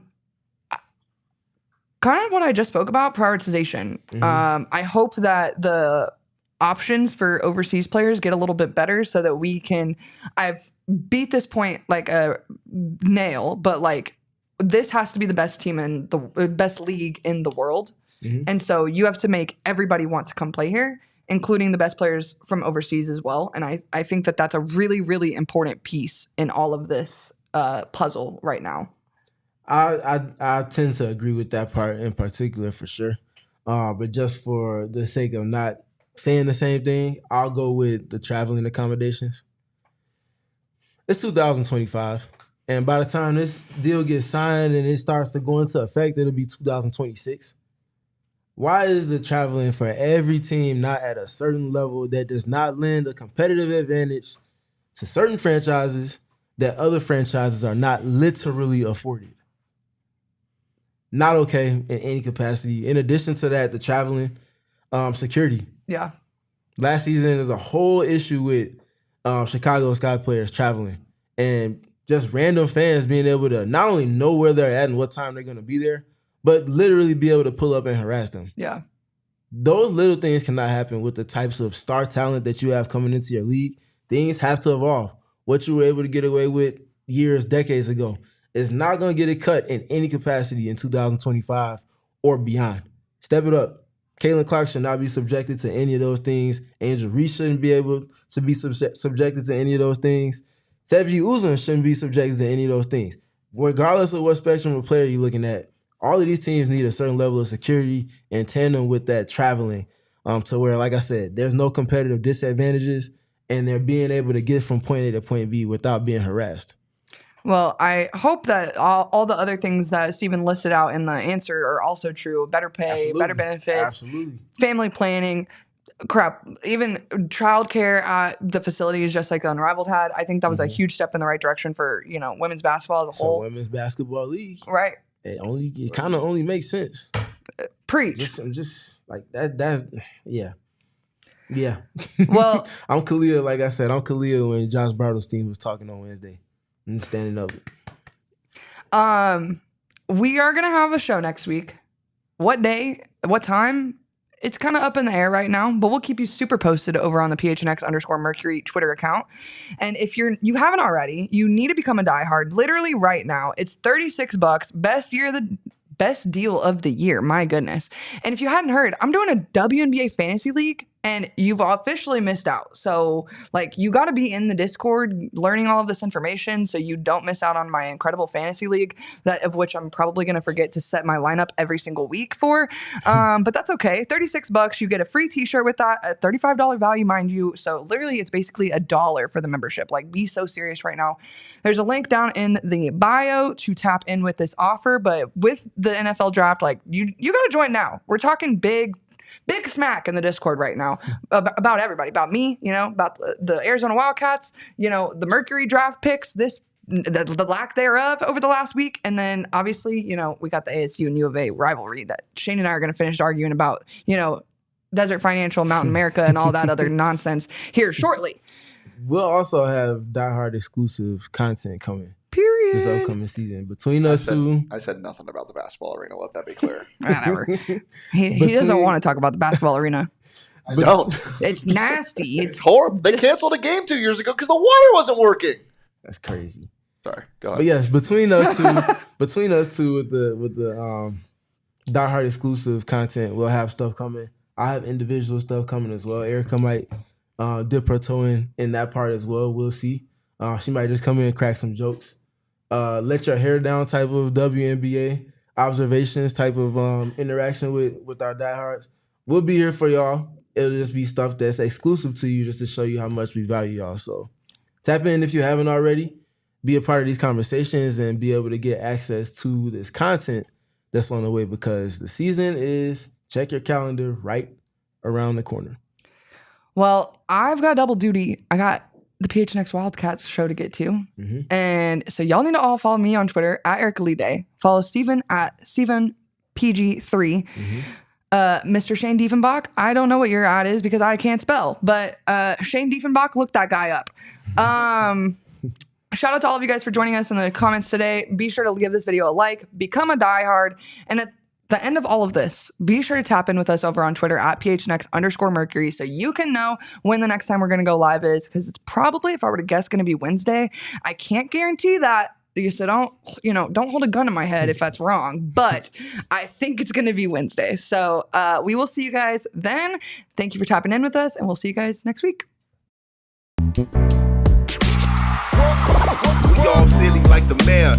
of what I just spoke about, prioritization. I hope that the options for overseas players get a little bit better so that we can... I've beat this point like a nail, but this has to be the best team in the best league in the world. And so you have to make everybody want to come play here, including the best players from overseas as well. And I think that that's a really, really important piece in all of this puzzle right now. I tend to agree with that part in particular for sure. But just for the sake of not saying the same thing, I'll go with the traveling accommodations. It's 2025. And by the time this deal gets signed and it starts to go into effect, it'll be 2026. Why is the traveling for every team not at a certain level that does not lend a competitive advantage to certain franchises that other franchises are not literally afforded? Not okay in any capacity. In addition to that, the traveling, security. Yeah. Last season is a whole issue with Chicago Sky players traveling and just random fans being able to not only know where they're at and what time they're going to be there, but literally be able to pull up and harass them. Yeah. Those little things cannot happen with the types of star talent that you have coming into your league. Things have to evolve. What you were able to get away with years, decades ago is not going to get it cut in any capacity in 2025 or beyond. Step it up. Caitlin Clark should not be subjected to any of those things. Angel Reese shouldn't be able to be subjected to any of those things. Tevji Uzun shouldn't be subjected to any of those things. Regardless of what spectrum of player you're looking at, all of these teams need a certain level of security in tandem with that traveling to where, like I said, there's no competitive disadvantages and they're being able to get from point A to point B without being harassed. Well, I hope that all the other things that Stephen listed out in the answer are also true. Better pay, Absolutely. Better benefits, Absolutely. Family planning, even childcare at the facility is just like the Unrivaled had. I think that was a huge step in the right direction for, women's basketball as a whole. Women's basketball league. Right. It kind of only makes sense. Preach. Just like that. Yeah. Well, I'm Khalil. Like I said, I'm Khalil when Josh Bartle's team was talking on Wednesday. I'm standing up. We are gonna have a show next week. What day? What time? It's kind of up in the air right now, but we'll keep you super posted over on the PHNX_Mercury Twitter account. And if you haven't already, you need to become a diehard. Literally right now, it's $36. Best deal of the year. My goodness. And if you hadn't heard, I'm doing a WNBA fantasy league and you've officially missed out. So you got to be in the Discord learning all of this information so you don't miss out on my incredible fantasy league, that of which I'm probably going to forget to set my lineup every single week for. But that's okay. $36. You get a free t-shirt with that, a $35 value, mind you. So literally it's basically $1 for the membership. Be so serious right now. There's a link down in the bio to tap in with this offer. But with the NFL draft, you got to join now. We're talking big smack in the Discord right now about everybody, about me, about the Arizona Wildcats, the Mercury draft picks, the lack thereof over the last week. And then obviously, we got the ASU and U of A rivalry that Shane and I are going to finish arguing about, Desert Financial, Mountain America, and all that other nonsense here shortly. We'll also have diehard exclusive content coming. Period. This upcoming season. Between us two. I said nothing about the basketball arena. Let that be clear. Whatever. He doesn't want to talk about the basketball arena. I don't. It's nasty. It's horrible. They canceled a game 2 years ago because the water wasn't working. That's crazy. Sorry. Go ahead. But yes, between us two with the diehard exclusive content, we'll have stuff coming. I have individual stuff coming as well. Erica might dip her toe in that part as well. We'll see. She might just come in and crack some jokes. Let your hair down type of WNBA observations type of interaction with our diehards. We'll be here for y'all. It'll just be stuff that's exclusive to you just to show you how much we value y'all. So tap in if you haven't already. Be a part of these conversations and be able to get access to this content that's on the way because the season is, check your calendar, right around the corner. Well, I've got double duty. I got the PHNX Wildcats show to get to. Mm-hmm. And so y'all need to all follow me on Twitter at EricaLeeDay. Follow Steven at StevenPG3. Mm-hmm. Mr. Shane Diefenbach, I don't know what your ad is because I can't spell, but Shane Diefenbach, look that guy up. Shout out to all of you guys for joining us in the comments today. Be sure to give this video a like, become a diehard, and at the end of all of this, be sure to tap in with us over on Twitter at PHNX_Mercury so you can know when the next time we're going to go live is, because it's probably, if I were to guess, going to be Wednesday. I can't guarantee that. So don't hold a gun to my head if that's wrong, but I think it's going to be Wednesday. So we will see you guys then. Thank you for tapping in with us, and we'll see you guys next week. We all silly like the mayor.